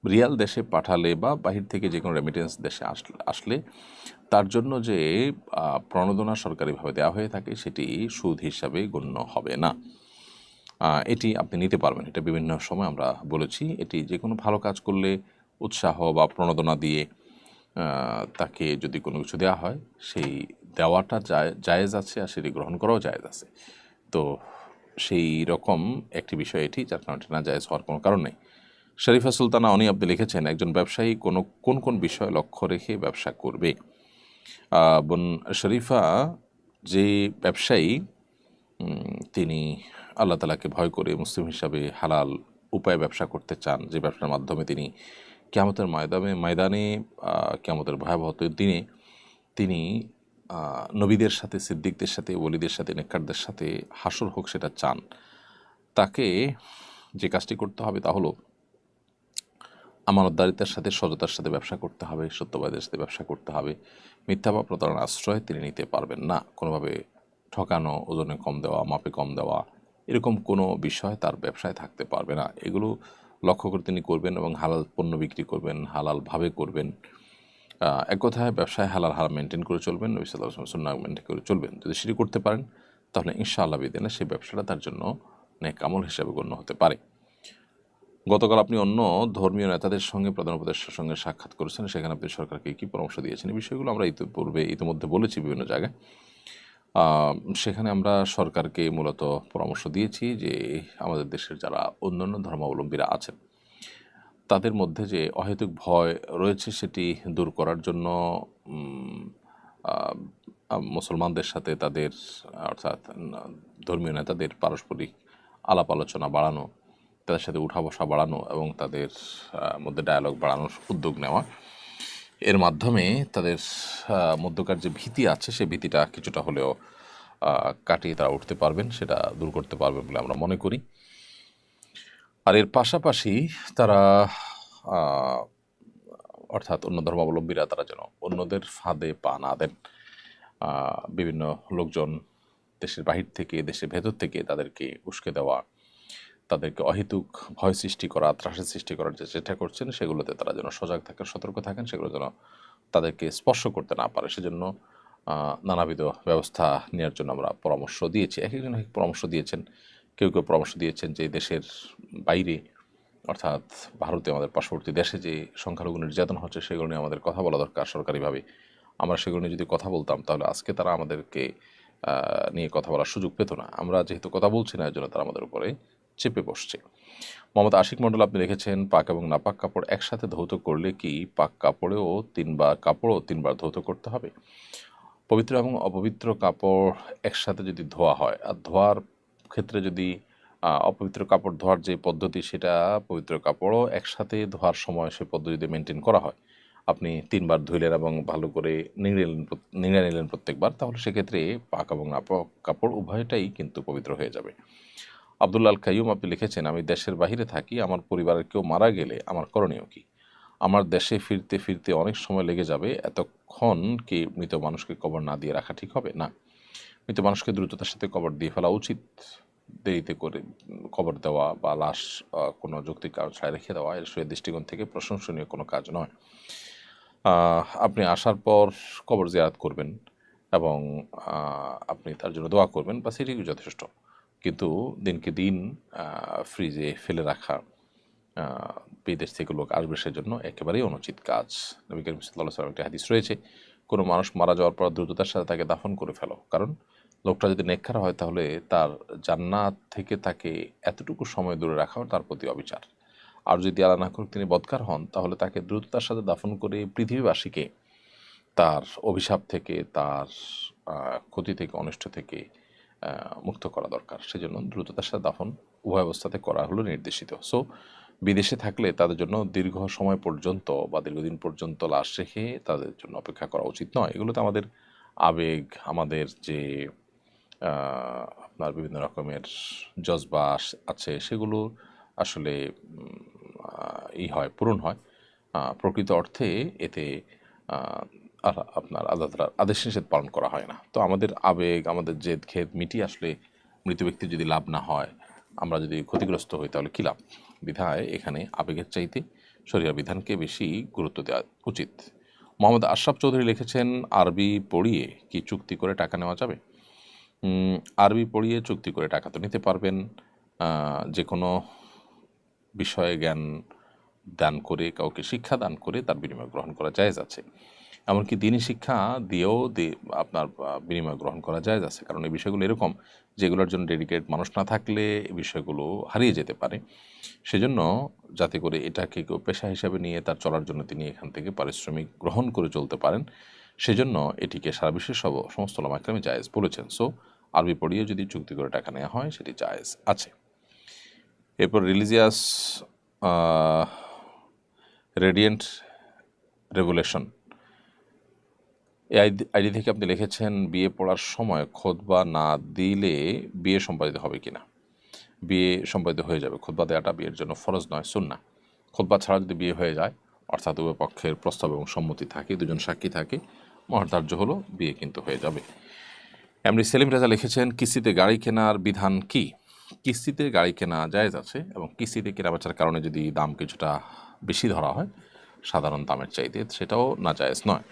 রিয়াল দেশে পাঠালে বা বাহির থেকে যে কোনো রেমিটেন্স দেশে আসলে তার জন্য যে প্রণোদনা সরকারিভাবে দেওয়া হয়ে থাকে, সেটি সুদ হিসাবে গণ্য হবে না। এটি আপনি নিতে পারবেন। এটা বিভিন্ন সময় আমরা বলেছি, এটি যে কোনো ভালো কাজ করলে উৎসাহ বা প্রণোদনা দিয়ে তাকে যদি কোনো কিছু দেওয়া হয়, সেই দেওয়াটা জায়েজ আছে, আর সেটি গ্রহণ করাও জায়েজ আছে। তো সেই রকম একটি বিষয় এটি, যার কারণে না জায়েজ হওয়ার কোনো কারণ নেই। শরীফা সুলতানা অনি আপনি লিখেছেন, একজন ব্যবসায়ী কোন কোন বিষয় লক্ষ্য রেখে ব্যবসা করবে? বোন শরীফা, যে ব্যবসায়ী তিনি আল্লাহ তাআলাকে ভয় করে মুসলিম হিসাবে হালাল উপায়ে ব্যবসা করতে চান, যে ব্যবসার মাধ্যমে তিনি কিয়ামতের ময়দানে কিয়ামতের ভয়াবহ দিনে তিনি নবীদের সাথে, সিদ্দিকদের সাথে, ওলিদের সাথে, নেককারদের সাথে হাসর হোক, সেটা চান, তাকে যে কাজটি করতে হবে তা হলো আমানতদারিতার সাথে, সততার সাথে ব্যবসা করতে হবে, সত্যবাদের সাথে ব্যবসা করতে হবে। মিথ্যা বা প্রতারণার আশ্রয় তিনি নিতে পারবেন না। কোনোভাবে ঠকানো, ওজনে কম দেওয়া, মাপে কম দেওয়া, এরকম কোনো বিষয় তার ব্যবসায় থাকতে পারবে না। এগুলো লক্ষ্য করে তিনি করবেন এবং হালাল পণ্য বিক্রি করবেন, হালালভাবে করবেন। এক কথায় ব্যবসায় হালাল মেনটেন করে চলবেন, নবী সাল্লাল্লাহু আলাইহি ওয়াসাল্লাম সুন্নাহ মেনটেন করে চলবেন। যদি সেটি করতে পারেন, তাহলে ইনশাআল্লাহ বিদিনে সেই ব্যবসাটা তার জন্য নেক আমল হিসাবে গণ্য হতে পারে। গতকাল আপনি অন্য ধর্মীয় নেতাদের সঙ্গে, প্রধান উপদেষ্টার সঙ্গে সাক্ষাৎ করেছেন, সেখানে আপনি সরকারকে কী পরামর্শ দিয়েছেন? এই বিষয়গুলো আমরা ইতিমধ্যে বলেছি বিভিন্ন জায়গায়। সেখানে আমরা সরকারকে মূলত পরামর্শ দিয়েছি যে আমাদের দেশের যারা অন্যান্য ধর্মাবলম্বীরা আছেন, তাদের মধ্যে যে অহেতুক ভয় রয়েছে, সেটি দূর করার জন্য মুসলমানদের সাথে তাদের, অর্থাৎ ধর্মীয় নেতাদের পারস্পরিক আলাপ আলোচনা বাড়ানো, তাদের সাথে উঠা বসা বাড়ানো এবং তাদের মধ্যে ডায়ালগ বাড়ানোর উদ্যোগ নেওয়া। এর মাধ্যমে তাদের মধ্যকার যে ভীতি আছে, সেই ভীতিটা কিছুটা হলেও কাটিয়ে তারা উঠতে পারবেন, সেটা দূর করতে পারবেন বলে আমরা মনে করি। আর এর পাশাপাশি তারা, অর্থাৎ অন্য ধর্মাবলম্বীরা, তারা যেন অন্যদের ফাঁদে পা না দেন। বিভিন্ন লোকজন দেশের বাহির থেকে, দেশের ভেতর থেকে তাদেরকে উস্কে দেওয়া, তাদেরকে অহেতুক ভয় সৃষ্টি করা, ত্রাসের সৃষ্টি করার যে চেষ্টা করছেন, সেগুলোতে তারা যেন সজাগ থাকেন, সতর্ক থাকেন, সেগুলো যেন তাদেরকে স্পর্শ করতে না পারে। সেজন্য নানাবিধ ব্যবস্থা নেওয়ার জন্য আমরা পরামর্শ দিয়েছি। এক একজন এক পরামর্শ দিয়েছেন। কেউ কেউ পরামর্শ দিয়েছেন যে দেশের বাইরে, অর্থাৎ ভারতে, আমাদের পার্শ্ববর্তী দেশে যে সংখ্যালঘু নির্যাতন হচ্ছে, সেগুলো নিয়ে আমাদের কথা বলা দরকার সরকারিভাবে। আমরা সেগুলো নিয়ে যদি কথা বলতাম, তাহলে আজকে তারা আমাদেরকে নিয়ে কথা বলার সুযোগ পেত না। আমরা যেহেতু কথা বলছি না, এর জন্য তারা আমাদের উপরে চেপে বসছে। মোহাম্মদ আশিক মণ্ডল আপনি লিখেছেন, পাক এবং নাপাক কাপড় একসাথে ধৌত করলে কি পাক কাপড়ও তিনবার ধৌত করতে হবে? পবিত্র এবং অপবিত্র কাপড় একসাথে যদি ধোয়া হয়, আর ধোয়ার ক্ষেত্রে যদি অপবিত্র কাপড় ধোয়ার যে পদ্ধতি, সেটা পবিত্র কাপড়ও একসাথে ধোয়ার সময় সে পদ্ধতিতে মেনটেন করা হয়, আপনি 3বার ধুইলেন এবং ভালো করে নিংড়ে নিলেন প্রত্যেকবার, তাহলে সেক্ষেত্রে পাক এবং নাপাক কাপড় উভয়টাই কিন্তু পবিত্র হয়ে যাবে। আব্দুল্লাহ আল কাইয়ুম আপনি লিখেছেন, আমি দেশের বাহিরে থাকি, আমার পরিবারের কেউ মারা গেলে আমার করণীয় কি? আমার দেশে ফিরতে ফিরতে অনেক সময় লেগে যাবে, এতক্ষণ কি মৃত মানুষকে কবর না দিয়ে রাখা ঠিক হবে? না, মৃত মানুষকে দ্রুততার সাথে কবর দিয়ে ফেলা উচিত। দেরিতে করে কবর দেওয়া বা লাশ কোনো যৌক্তিক কারণ ছাড়া রেখে দেওয়া, এর দৃষ্টিকোণ থেকে প্রশংসনীয় কোনো কাজ নয়। আপনি আসার পর কবর জিয়ারত করবেন এবং আপনি তার জন্য দোয়া করবেন, বা সেটিই যথেষ্ট। কিন্তু দিনকে দিন ফ্রিজে ফেলে রাখা, বিদেশ থেকে লোক আসবে সেজন্য, একেবারেই অনুচিত কাজ। নবী করিম সাল্লাল্লাহু আলাইহি ওয়াসাল্লাম একটি হাদিস রয়েছে, কোনো মানুষ মারা যাওয়ার পর দ্রুততার সাথে তাকে দাফন করে ফেলো, কারণ লোকটা যদি নেককার হয়, তাহলে তার জান্নাত থেকে তাকে এতটুকু সময় দূরে রাখাও তার প্রতি অবিচার। আর যদি আল্লাহ না করুক তিনি বদকার হন, তাহলে তাকে দ্রুততার সাথে দাফন করে পৃথিবীবাসীকে তার অভিশাপ থেকে, তার ক্ষতি থেকে, অনিষ্ট থেকে মুক্ত করা দরকার। সেজন্য দ্রুততার সাথে দাফন উভয় অবস্থাতে করা হলো নির্দেশিত। সো বিদেশে থাকলে তাদের জন্য দীর্ঘ সময় পর্যন্ত বা দীর্ঘদিন পর্যন্ত লাশ রেখে তাদের জন্য অপেক্ষা করা উচিত নয়। এগুলোতে আমাদের আবেগ, আমাদের যে আপনার বিভিন্ন রকমের জজবা আছে, সেগুলো আসলে পূরণ হয়। প্রকৃত অর্থে এতে আপনার আল্লাহ তাআলার আদেশ নিষেধ পালন করা হয় না। তো আমাদের আবেগ, আমাদের জেদ খেদ মিটিয়ে আসলে মৃত ব্যক্তির যদি লাভ না হয়, আমরা যদি ক্ষতিগ্রস্ত হই, তাহলে কী লাভ? বিধায় এখানে আবেগের চাইতে শরীয়ত বিধানকে বেশি গুরুত্ব দেওয়া উচিত। মোহাম্মদ আশরাফ চৌধুরী লিখেছেন, আরবি পড়িয়ে কি চুক্তি করে টাকা নেওয়া যাবে? আরবি পড়িয়ে চুক্তি করে টাকা তো নিতে পারবেন। যে কোনো বিষয়ে জ্ঞান দান করে, কাউকে শিক্ষা দান করে তার বিনিময় গ্রহণ করা জায়েজ আছে। এমনকি দিনই শিক্ষা দিয়েও আপনার বিনিময় গ্রহণ করা জায়েজ আছে, কারণ এই বিষয়গুলো এরকম যেগুলোর জন্য ডেডিকেট মানুষ না থাকলে এই বিষয়গুলো হারিয়ে যেতে পারে। সেজন্য যাতে করে এটাকে কেউ পেশা হিসাবে নিয়ে তার চলার জন্য তিনি এখান থেকে পারিশ্রমিক গ্রহণ করে চলতে পারেন, সেজন্য এটিকে সারা বিশ্বের সমস্ত উলামা ইকরাম জায়েজ বলেছেন। সো আরবি পড়িয়ে যদি চুক্তি করে টাকা নেওয়া হয়, সেটি জায়েজ আছে। এরপর রিলিজিয়াস রেডিয়েন্ট রেভুলেশন এই আইডি থেকে আপনি লিখেছেন, বিয়ে পড়ার সময় খুতবা না দিলে বিয়ে সম্পাদিত হবে কিনা? বিয়ে সম্পাদিত হয়ে যাবে। খুতবা দেওয়াটা বিয়ের জন্য ফরজ নয়, সুন্নাহ। খুতবা ছাড়া যদি বিয়ে হয়ে যায়, অর্থাৎ উভয় পক্ষের প্রস্তাব এবং সম্মতি থাকে, দুজন সাক্ষী থাকে, মহর ধার্য হলো, বিয়ে কিন্তু হয়ে যাবে। এমনি সেলিম রাজা লিখেছেন, কিস্তিতে গাড়ি কেনার বিধান কি? কিস্তিতে গাড়ি কেনা জায়েজ আছে, এবং কিস্তিতে কেনাবেচার কারণে যদি দাম কিছুটা বেশি ধরা হয় সাধারণ দামের চাইতে, সেটাও না জায়েজ নয়।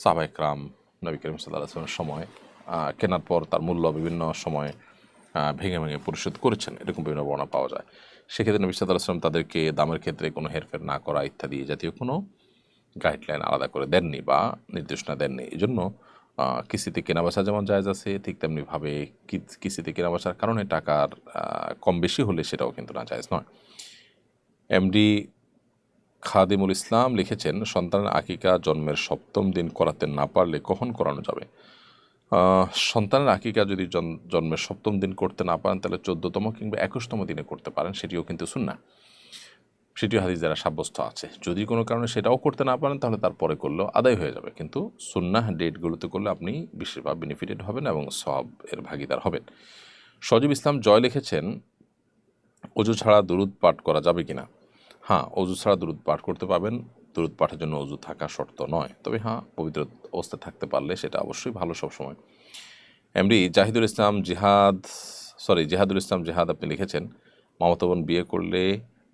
সাহাবা ইকরাম নবী করিম সাল্লাল্লাহু আলাইহি ওয়াসাল্লামের সময় কেনার পর তার মূল্য বিভিন্ন সময় ভেঙে ভেঙে পরিশোধ করেছেন, এরকম বিভিন্ন বর্ণনা পাওয়া যায়। সেক্ষেত্রে নবী সাল্লাল্লাহু আলাইহি ওয়াসাল্লাম তাদেরকে দামের ক্ষেত্রে কোনো হেরফের না করা ইত্যাদি জাতীয় কোনো গাইডলাইন আলাদা করে দেননি বা নির্দেশনা দেননি। এই জন্য কিস্তিতে কেনাবেচা যেমন জায়েজ আছে, ঠিক তেমনিভাবে কিস্তিতে কেনাবেচার কারণে টাকার কম বেশি হলে সেটাও কিন্তু না জায়েজ নয়। এমডি খাদিমুল ইসলাম লিখেছেন, সন্তানের আকিকা জন্মের 7ম দিন করাতে না পারলে কখন করানো যাবে? সন্তানের আকিকা যদি জন্মের 7ম দিন করতে না পারেন, তাহলে 14তম কিংবা 21তম দিনে করতে পারেন, সেটিও কিন্তু সুন্নাহ, সেটিও হাদিস দ্বারা সাব্যস্ত আছে। যদি কোনো কারণে সেটাও করতে না পারেন, তাহলে তারপরে করলেও আদায় হয়ে যাবে, কিন্তু সুন্নাহ ডেটগুলোতে করলে আপনি বিশেষভাবে বেনিফিটেড হবেন এবং সওয়াব এর ভাগিদার হবেন। সজীব ইসলাম জয় লিখেছেন, অজু ছাড়া দুরূদ পাঠ করা যাবে কিনা? হ্যাঁ, অজু ছাড়া দুরূদ পাঠ করতে পারবেন। দুরূদ পাঠের জন্য অজু থাকা শর্ত নয়, তবে হ্যাঁ, পবিত্র অবস্থায় থাকতে পারলে সেটা অবশ্যই ভালো সবসময়। এমডি জেহাদুল ইসলাম জেহাদ আপনি লিখেছেন, মামাতো বোন বিয়ে করলে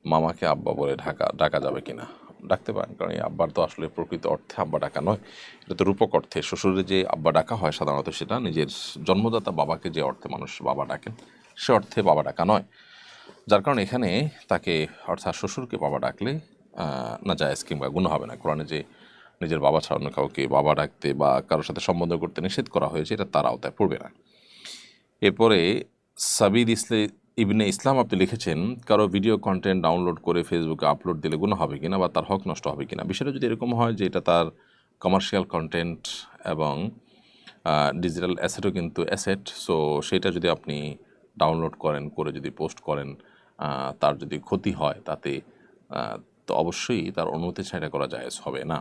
মামাকে আব্বা বলে ডাকা যাবে কিনা? ডাকতে পারেন, কারণ এই আব্বার তো আসলে প্রকৃত অর্থে আব্বা ডাকা নয়, এটা তো রূপক অর্থে। শ্বশুরে যে আব্বা ডাকা হয় সাধারণত সেটা নিজের জন্মদাতা বাবাকে যে অর্থে মানুষ বাবা ডাকেন সে অর্থে বাবা ডাকা নয়। যার কারণে এখানে তাকে অর্থাৎ শ্বশুরকে বাবা ডাকলে না জায়েজ কিংবা গুনাহ হবে না। কোরআনে যে নিজের বাবা ছাড়া অন্য কাউকে বাবা ডাকতে বা কারোর সাথে সম্বন্ধ করতে নিষেধ করা হয়েছে এটা তার আওতায় পড়বে না। এরপরে সাবিদ ইবনে ইসলাম আপনি লিখেছেন, কারো ভিডিও কন্টেন্ট ডাউনলোড করে ফেসবুকে আপলোড দিলে গুনাহ হবে কিনা বা তার হক নষ্ট হবে কিনা? বিষয়টা যদি এরকম হয় যে এটা তার কমার্শিয়াল কন্টেন্ট এবং ডিজিটাল অ্যাসেটও কিন্তু অ্যাসেট, সো সেটা যদি আপনি ডাউনলোড করেন করে যদি পোস্ট করেন, তার যদি ক্ষতি হয় তাতে তো অবশ্যই তার অনুমতি ছাড়া করা জায়েজ হবে না।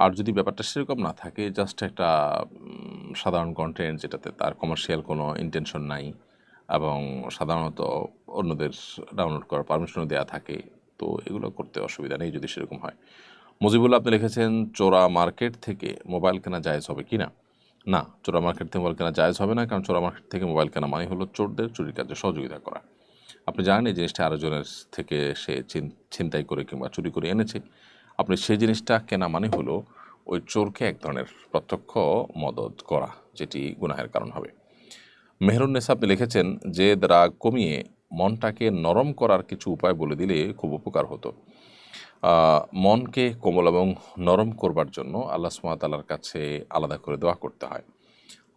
আর যদি ব্যাপারটা সেরকম না থাকে, জাস্ট একটা সাধারণ কন্টেন্ট যেটাতে তার কমার্শিয়াল কোনো ইন্টেনশন নাই এবং সাধারণত অন্যদের ডাউনলোড করার পারমিশনও দেওয়া থাকে, তো এগুলো করতে অসুবিধা নেই যদি সেরকম হয়। মুজিবুল্লাহ আপনি লিখেছেন, চোরা মার্কেট থেকে মোবাইল কেনা জায়েজ হবে কি না? না, চোরা মার্কেট থেকে মোবাইল কেনা জায়েজ হবে না, কারণ চোরা মার্কেট থেকে মোবাইল কেনা মানে হলো চোরদের চুরির কাজে সহযোগিতা করা। আপনি জানেন এই জিনিসটা আরেকজনের থেকে সে ছিনতাই করে কিংবা চুরি করে এনেছে, আপনি সেই জিনিসটা কেনা মানে হলো ওই চোরকে এক ধরনের প্রত্যক্ষ মদত করা, যেটি গুনাহের কারণ হবে। মেহরুন্নেসা আপনি লিখেছেন, যে রাগ কমিয়ে মনটাকে নরম করার কিছু উপায় বলে দিলে খুব উপকার হতো। মনকে কোমল এবং নরম করবার জন্য আল্লাহ সুবহানাহু ওয়া তাআলার কাছে আলাদা করে দোয়া করতে হয়।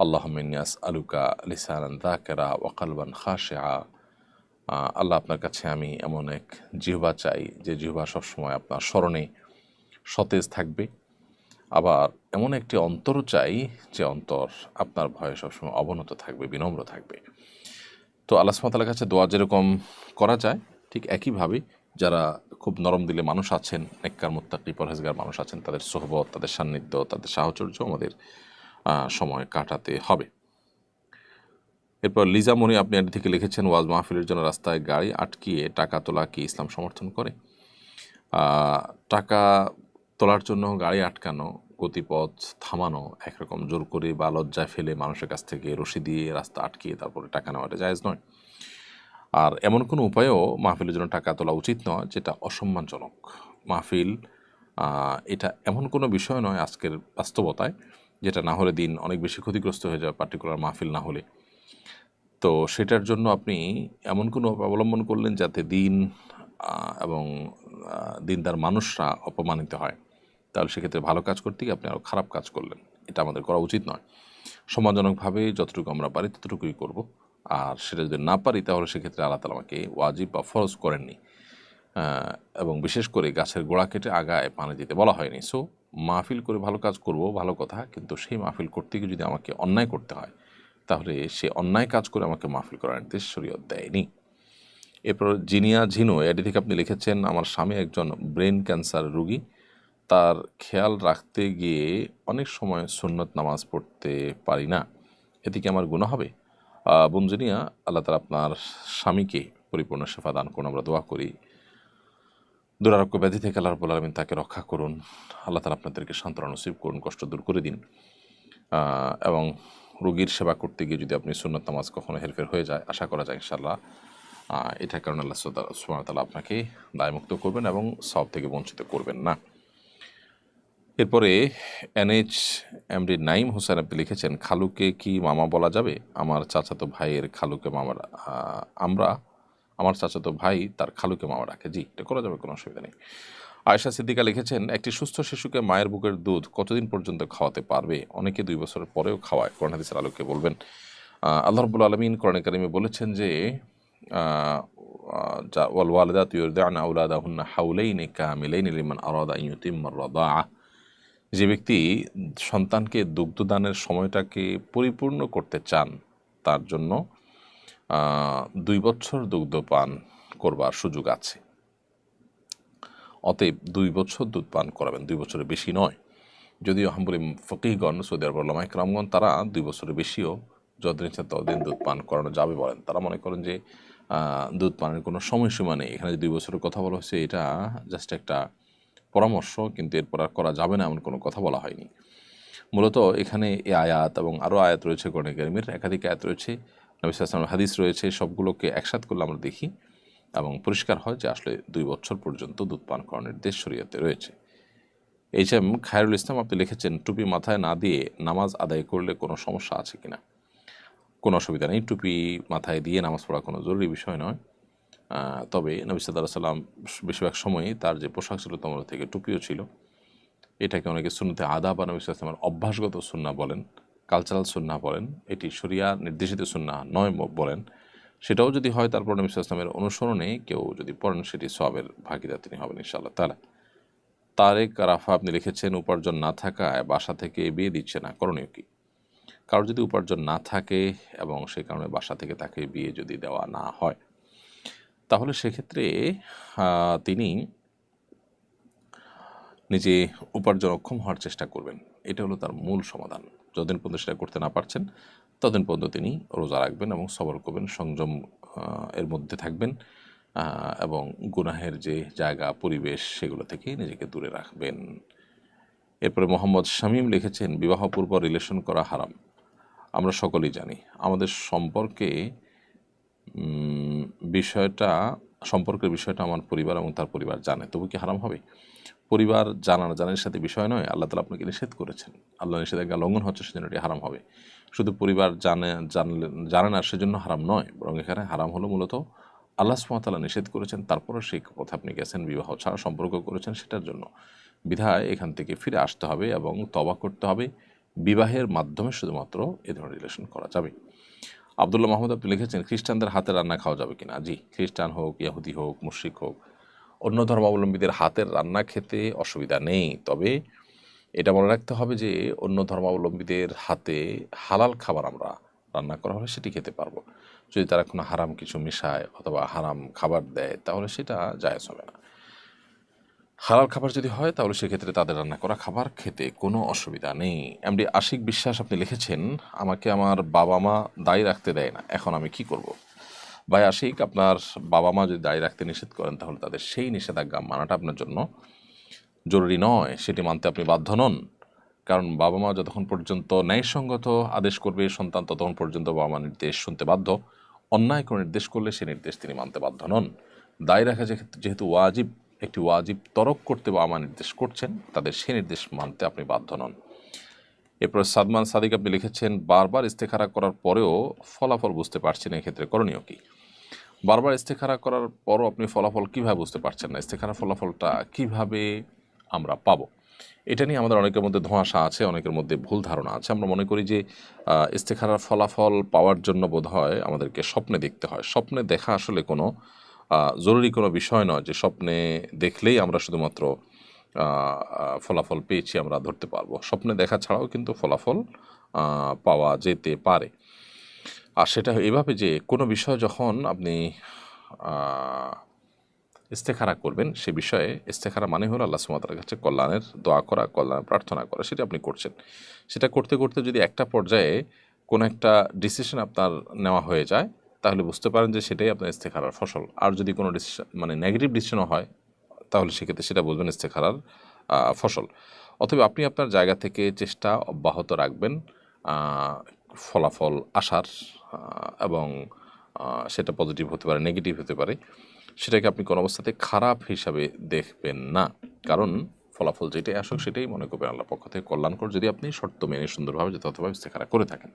আল্লাহুম্মা ইন্নী আসআলুকা লিসানান যাকিরা ওয়া কলবান খাশিআ। আল্লাহ, আপনার কাছে আমি এমন এক জিহ্বা চাই যে জিহ্বা সবসময় আপনার স্মরণে সতেজ থাকবে, আবার এমন একটি অন্তর চাই যে অন্তর আপনার ভয়ে সবসময় অবনত থাকবে, বিনম্র থাকবে। তো আল্লাহ সুবহানাহু ওয়া তাআলার কাছে দোয়া যেরকম করা যায় ঠিক একইভাবে যারা খুব নরম দিলে মানুষ আছেন, নেককার মুত্তাকি পরহেজগার মানুষ আছেন, তাদের সোহবত, তাদের সান্নিধ্য, তাদের সাহচর্য আমাদের সময় কাটাতে হবে। এরপর লিজা মনি আপনি এর থেকে লিখেছেন, ওয়াজ মাহফিলের জন্য রাস্তায় গাড়ি আটকিয়ে টাকা তোলা কি ইসলাম সমর্থন করে? টাকা তোলার জন্য গাড়ি আটকানো, গতিপথ থামানো, একরকম জোর করে বা লজ্জায় ফেলে মানুষের কাছ থেকে রশি দিয়ে রাস্তা আটকিয়ে তারপরে টাকা নেওয়াটা জায়েজ নয়। আর এমন কোনো উপায়েও মাহফিলের জন্য টাকা তোলা উচিত নয় যেটা অসম্মানজনক। মাহফিল এটা এমন কোনো বিষয় নয় আজকের বাস্তবতায় যেটা না হলে দিন অনেক বেশি ক্ষতিগ্রস্ত হয়ে যাবে, পার্টিকুলার মাহফিল না হলে। তো সেটার জন্য আপনি এমন কোনো অবলম্বন করলেন যাতে দিন এবং দিনদার মানুষরা অপমানিত হয়, তাহলে সেক্ষেত্রে ভালো কাজ করতে গিয়ে আপনি আরও খারাপ কাজ করলেন। এটা আমাদের করা উচিত নয়। সম্মানজনকভাবে যতটুকু আমরা পারি ততটুকুই করব, আর সেটা যদি না পারি তাহলে সেক্ষেত্রে আল্লাহ তাআলা আমাকে ওয়াজিব বা ফরজ করেননি, এবং বিশেষ করে গাছের গোড়া কেটে আগায় পানি দিতে বলা হয়নি। সো মাহফিল করে ভালো কাজ করব, ভালো কথা, কিন্তু সেই মাহফিল করতে গিয়ে যদি আমাকে অন্যায় করতে হয় তাহলে সে অন্যায় কাজ করে আমাকে মাহফিল করার নির্দেশ শরীয়ত দেয়নি। এরপর জিনিয়া ঝিনু এটি থেকে আপনি লিখেছেন, আমার স্বামী একজন ব্রেন ক্যান্সার রোগী, তার খেয়াল রাখতে গিয়ে অনেক সময় সুন্নত নামাজ পড়তে পারি না, এতে কি আমার গুনাহ হবে? বোন জিনিয়া, আল্লাহ তাআলা আপনার স্বামীকে পরিপূর্ণ শেফা দান করুন, আমরা দোয়া করি। দুরারোগ্য ব্যাধি থেকে আল্লাহ রাব্বুল আলামিন তাকে রক্ষা করুন, আল্লাহ তাআলা আপনাদেরকে সান্ত্বনা নসিব করুন, কষ্ট দূর করে দিন। এবং রোগীর সেবা করতে গিয়ে যদি আপনি সুন্নত নামাজ কখনো হেরফের হয়ে যায়, আশা করা যায় ইনশাআল্লাহ এটার কারণে আল্লাহ সুবহানাহু ওয়া তাআলা আপনাকে দায়মুক্ত করবেন এবং সওয়াব থেকে বঞ্চিত করবেন না। এরপরে NHMD নাইম হোসেন আপনি লিখেছেন, খালুকে কি মামা বলা যাবে? আমার চাচাতো ভাইয়ের খালুকে মামা আমার চাচাতো ভাই তার খালুকে মামা ডাকে। জি, এটা করা যাবে, কোনো অসুবিধা নেই। আয়েশা সিদ্দিকা লিখেছেন, একটি সুস্থ শিশুকে মায়ের বুকের দুধ কতদিন পর্যন্ত খাওয়াতে পারবে? অনেকে 2 বছরের পরেও খাওয়ায়, কোরআন হাদিসের আলোকে বলবেন। আল্লাহ রাব্বুল আলামিন কোরআনে কারিমে বলেছেন যে ওয়াল ওয়ালিদাতু ইউরদি'না আওলাদাহুন্না হাওলাইনি কামিলাইনি লিমান আরাদা আন ইউতিম্মা আর-রাদাআ। যে ব্যক্তি সন্তানকে দুগ্ধদানের সময়টাকে পরিপূর্ণ করতে চান তার জন্য 2 বছর দুগ্ধ পান করবার সুযোগ আছে। অতএব 2 বছর দুধ পান করাবেন, 2 বছরের বেশি নয়। যদিও হাম্বলি ফকিহগণ, সৌদি আরবের উলামায়ে কেরামগণ, তারা 2 বছরের বেশিও যতদিন ইচ্ছা ততদিন দুধ পান করানো যাবে বলেন। তারা মনে করেন যে দুধ পানের কোনো সময়সীমা নেই। এখানে যে 2 বছরের কথা বলা হয়েছে এটা জাস্ট একটা পরামর্শ, কিন্তু এরপর আর করা যাবে না এমন কোনো কথা বলা হয়নি। মূলত এখানে এই আয়াত এবং আরও আয়াত রয়েছে কোরআনে কারিমের, একাধিক আয়াত রয়েছে নবী সাল্লাল্লাহু আলাইহি ওয়াসাল্লামের হাদিস রয়েছে, সবগুলোকে একসাথ করলে আমরা দেখি এবং পরিষ্কার হয় যে আসলে 2 বছর পর্যন্ত দুধ পান করার নির্দেশ শরীয়তে রয়েছে। এইচএম খায়রুল ইসলাম আপনি লিখেছেন, টুপি মাথায় না দিয়ে নামাজ আদায় করলে কোনো সমস্যা আছে কিনা? কোনো অসুবিধা নেই, টুপি মাথায় দিয়ে নামাজ পড়া কোনো জরুরি বিষয় নয়। তবে নবী সাল্লাল্লাহু আলাইহি ওয়াসাল্লাম বেশিরভাগ সময়ই তার যে পোশাক ছিল তোমরা থেকে টুপিও ছিল। এটাকে অনেকে সুন্নতে আদাব বা নবী সাল্লাল্লাহু আলাইহি ওয়াসাল্লামের অভ্যাসগত সুন্নাহ বলেন, কালচারাল সুন্নাহ বলেন, এটি শরিয়া নির্দেশিত সুন্নাহ নয় বলেন। সেটাও যদি হয়, তারপর নবী সাল্লাল্লাহু আলাইহি ওয়াসাল্লামের অনুসরণে কেউ যদি পড়েন সেটি সওয়াবের ভাগীদার তিনি হবেন ইনশাআল্লাহ তাআলা। তারেক রাফা আপনি লিখেছেন, উপার্জন না থাকায় বাসা থেকে বিয়ে দিচ্ছে না, করণীয় কি? কারোর যদি উপার্জন না থাকে এবং সেই কারণে বাসা থেকে তাকে বিয়ে যদি দেওয়া না হয়, তাহলে সেক্ষেত্রে তিনি নিজে উপার্জনক্ষম হওয়ার চেষ্টা করবেন। এটা হলো তার মূল সমাধান। যতদিন পর্যন্ত সেটা করতে না পারছেন ততদিন পর্যন্ত তিনি রোজা রাখবেন এবং সবর করবেন, সংযম এর মধ্যে থাকবেন এবং গুনাহের যে জায়গা পরিবেশ সেগুলো থেকে নিজেকে দূরে রাখবেন। এরপরে মোহাম্মদ শামীম লিখেছেন, বিবাহপূর্ব রিলেশন করা হারাম। আমরা সকলেই জানি। আমাদের সম্পর্কের বিষয়টা আমার পরিবার এবং তার পরিবার জানে, তবু কি হারাম হবে? পরিবার জানার সাথে বিষয় নয়, আল্লাহ তাআলা আপনাকে নিষেধ করেছেন। আল্লাহ নিষেধাজ্ঞা লঙ্ঘন হচ্ছে, সেজন্য এটি হারাম হবে। শুধু পরিবার জানে না সেজন্য হারাম নয়, বরং এখানে হারাম হলো মূলত আল্লাহ সুবহানাহু ওয়া তাআলা নিষেধ করেছেন, তারপরে সেই পথে আপনি গেছেন, বিবাহ ছাড়া সম্পর্ক করেছেন সেটার জন্য। বিধায় এখান থেকে ফিরে আসতে হবে এবং তওবা করতে হবে। বিবাহের মাধ্যমে শুধুমাত্র এ ধরনের রিলেশন করা যাবে। আব্দুল্লাহ মাহমুদ আপনি লিখেছেন, খ্রিস্টানদের হাতে রান্না খাওয়া যাবে কিনা? জি, খ্রিস্টান হোক, ইহুদি হোক, মুশরিক হোক, অন্য ধর্মাবলম্বীদের হাতের রান্না খেতে অসুবিধা নেই। তবে এটা মনে রাখতে হবে যে অন্য ধর্মাবলম্বীদের হাতে হালাল খাবার আমরা রান্না করা হলে সেটি খেতে পারবো। যদি তারা কোনো হারাম কিছু মিশায় অথবা হারাম খাবার দেয় তাহলে সেটা জায়েজ হবে না। হালাল খাবার যদি হয় তাহলে সেক্ষেত্রে তাদের রান্না করা খাবার খেতে কোনো অসুবিধা নেই। এমডি আশিক বিশ্বাস আপনি লিখেছেন, আমাকে আমার বাবা মা দায়ী রাখতে দেয় না, এখন আমি কি করব? ভাই আশিক, আপনার বাবা মা যদি দায়ী রাখতে নিষেধ করেন তাহলে তাদের সেই নিষেধাজ্ঞা মানাটা আপনার জন্য জরুরি নয়, সেটি মানতে আপনি বাধ্য নন। কারণ বাবা মা যতক্ষণ পর্যন্ত ন্যায়সঙ্গত আদেশ করবে সন্তান ততক্ষণ পর্যন্ত বাবা মা নির্দেশ শুনতে বাধ্য। অন্যায় কোনো নির্দেশ করলে সেই নির্দেশ তিনি মানতে বাধ্য নন। দায়ী রাখা যেহেতু ওয়াজিব, একটি ওয়াজিব তরক করতে বাবা মা নির্দেশ করছেন, তাদের সেই নির্দেশ মানতে আপনি বাধ্য নন। এরপর সাদমান সাদিক আপনি লিখেছেন, বারবার ইস্তেখারা করার পরেও ফলাফল বুঝতে পারছেন, এক্ষেত্রে করণীয় কি? বারবার ইস্তেখারা করার পরও আপনি ফলাফল কীভাবে বুঝতে পারছেন না? ইস্তেখারা ফলাফলটা কিভাবে আমরা পাবো? এটা নিয়ে আমাদের অনেকের মধ্যে ধোঁয়াশা আছে, অনেকের মধ্যে ভুল ধারণা আছে। আমরা মনে করি যে ইস্তেখারার ফলাফল পাওয়ার জন্য বোধহয় আমাদেরকে স্বপ্নে দেখতে হয়। স্বপ্নে দেখা আসলে কোনো জরুরি কোনো বিষয় নয় যে স্বপ্নে দেখলেই আমরা শুধুমাত্র ফলাফল পেয়েছি আমরা ধরতে পারবো। স্বপ্নে দেখা ছাড়াও কিন্তু ফলাফল পাওয়া যেতে পারে। আর সেটা এভাবে যে কোনো বিষয় যখন আপনি ইস্তেখারা করবেন, সে বিষয়ে ইস্তেখারা মানে হলো আল্লাহ সুবহানাহু ওয়া তাআলার কাছে কল্যাণের দোয়া করা, কল্যাণ প্রার্থনা করা। সেটা আপনি করছেন। সেটা করতে করতে যদি একটা পর্যায়ে কোনো একটা ডিসিশন আপনার নেওয়া হয়ে যায় তাহলে বুঝতে পারেন যে সেটাই আপনার ইস্তেখারার ফসল। আর যদি কোনো ডিসিশন মানে নেগেটিভ ডিসিশনও হয় তাহলে সেক্ষেত্রে সেটা বুঝবেন ইস্তেখারার ফসল। অথবা আপনি আপনার জায়গা থেকে চেষ্টা অব্যাহত রাখবেন ফলাফল আসার, এবং সেটা পজিটিভ হতে পারে, নেগেটিভ হতে পারে। সেটাকে আপনি কোনো অবস্থাতে খারাপ হিসাবে দেখবেন না, কারণ ফলাফল যেটাই আসুক সেটাই মনে করবেন আল্লাহর পক্ষ থেকে কল্যাণকর, যদি আপনি শর্ত মেনে সুন্দরভাবে যথাযথভাবে ইস্তেখারা করে থাকেন।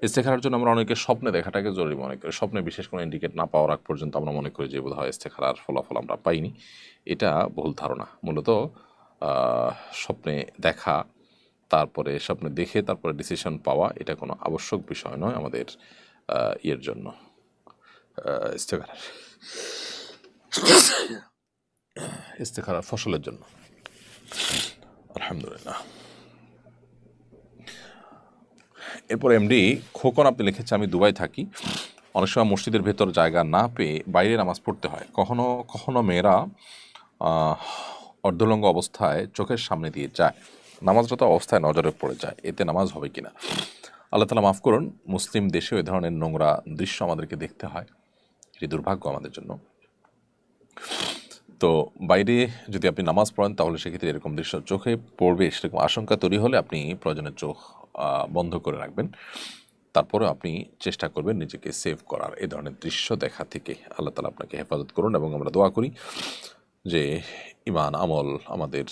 ইস্তেখারার জন্য আমরা অনেকে স্বপ্নে দেখাটাকে জরুরি মনে করি। স্বপ্নে বিশেষ কোনো ইন্ডিকেট না পাওয়ার আগ পর্যন্ত আমরা মনে করি যে বোধহয় ইস্তেখারার ফলাফল আমরা পাইনি। এটা ভুল ধারণা। মূলত স্বপ্নে দেখা, তারপরে স্বপ্নে দেখে তারপরে ডিসিশন পাওয়া, এটা কোনো আবশ্যক বিষয় নয় আমাদের ইয়ের জন্য, ইস্তেখারার ফসলের জন্য। আলহামদুলিল্লাহ। এরপর এমডি খোকন আপনি লিখেছে, আমি দুবাই থাকি, অনেক সময় মসজিদের ভেতর জায়গা না পেয়ে বাইরে নামাজ পড়তে হয়। কখনো কখনো মেয়েরা অর্ধলঙ্গ অবস্থায় চোখের সামনে দিয়ে যায়, নামাজরত অবস্থায় নজরে পড়ে যায়, এতে নামাজ হবে কিনা? আল্লাহ তাআলা মাফ করুন, মুসলিম দেশে ওই ধরনের নোংরা দৃশ্য আমাদেরকে দেখতে হয়, এটি দুর্ভাগ্য আমাদের জন্য। তো বাইরে যদি আপনি নামাজ পড়েন তাহলে সেক্ষেত্রে এরকম দৃশ্য চোখে পড়বে সেরকম আশঙ্কা তৈরি হলে আপনি প্রয়োজনে চোখ বন্ধ করে রাখবেন। তারপরেও আপনি চেষ্টা করবেন নিজেকে সেভ করার। এই ধরনের দৃশ্য দেখা থেকে আল্লাহ তাআলা আপনাকে হেফাজত করুন, এবং আমরা দোয়া করি যে ঈমান আমল আমাদের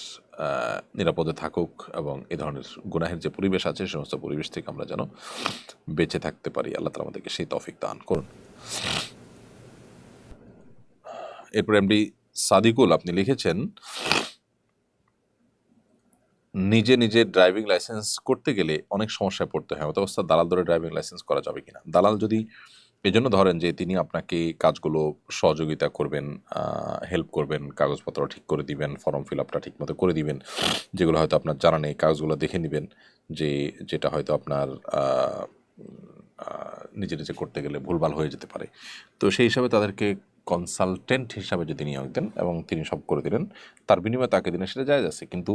নিরাপদে থাকুক, এবং এ ধরনের গুনাহের যে পরিবেশ আছে সে সমস্ত পরিবেশ থেকে আমরা যেন বেঁচে থাকতে পারি। আল্লাহ তাআলা আমাদেরকে সেই তৌফিক দান করুন। এরপর এমডি সাদিকুল আপনি লিখেছেন, নিজে ড্রাইভিং লাইসেন্স করতে গেলে অনেক সমস্যায় পড়তে হয়। অত অবস্থা দালাল ধরে ড্রাইভিং লাইসেন্স করা যাবে কিনা? দালাল যদি এজন্য ধরেন যে তিনি আপনাকে কাজগুলো সহযোগিতা করবেন, হেল্প করবেন, কাগজপত্র ঠিক করে দিবেন, ফর্ম ফিল আপটা ঠিক মতো করে দিবেন, যেগুলো হয়তো আপনার জানা নেই কাগজগুলো দেখে নেবেন, যেটা হয়তো আপনার নিজে করতে গেলে ভুলভাল হয়ে যেতে পারে। তো সেই হিসাবে তাদেরকে কনসালটেন্ট হিসাবে যদি নিয়োগ দেন এবং তিনি সব করে দিলেন, তার বিনিময়ে তাকে দিনে সেটা জায়েজ আছে। কিন্তু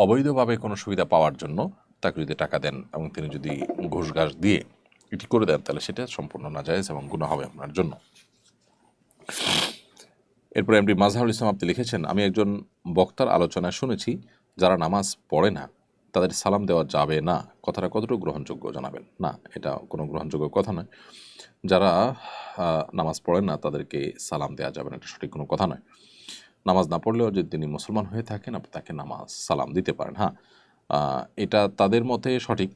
অবৈধভাবে কোনো সুবিধা পাওয়ার জন্য তাকে যদি টাকা দেন এবং তিনি যদি ঘুষ ঘাস দিয়ে এটি করে দেন, তাহলে সেটা সম্পূর্ণ নাজায়েজ এবং গুনাহ হবে আপনার জন্য। এরপর এমডি মাজহারুল ইসলাম আপনি লিখেছেন, আমি একজন বক্তার আলোচনায় শুনেছি যারা নামাজ পড়ে না তাদের সালাম দেওয়া যাবে না, কথাটা কতটুকু গ্রহণযোগ্য জানাবেন? না, এটা কোনো গ্রহণযোগ্য কথা নয়। যারা নামাজ পড়েন না তাদেরকে সালাম দেওয়া যাবে না, এটা সঠিক কোনো কথা নয়। নামাজ না পড়লেও যদি তিনি মুসলমান হয়ে থাকেন আপনি তাকে নামাজ সালাম দিতে পারেন। হ্যাঁ, এটা তাদের মতে সঠিক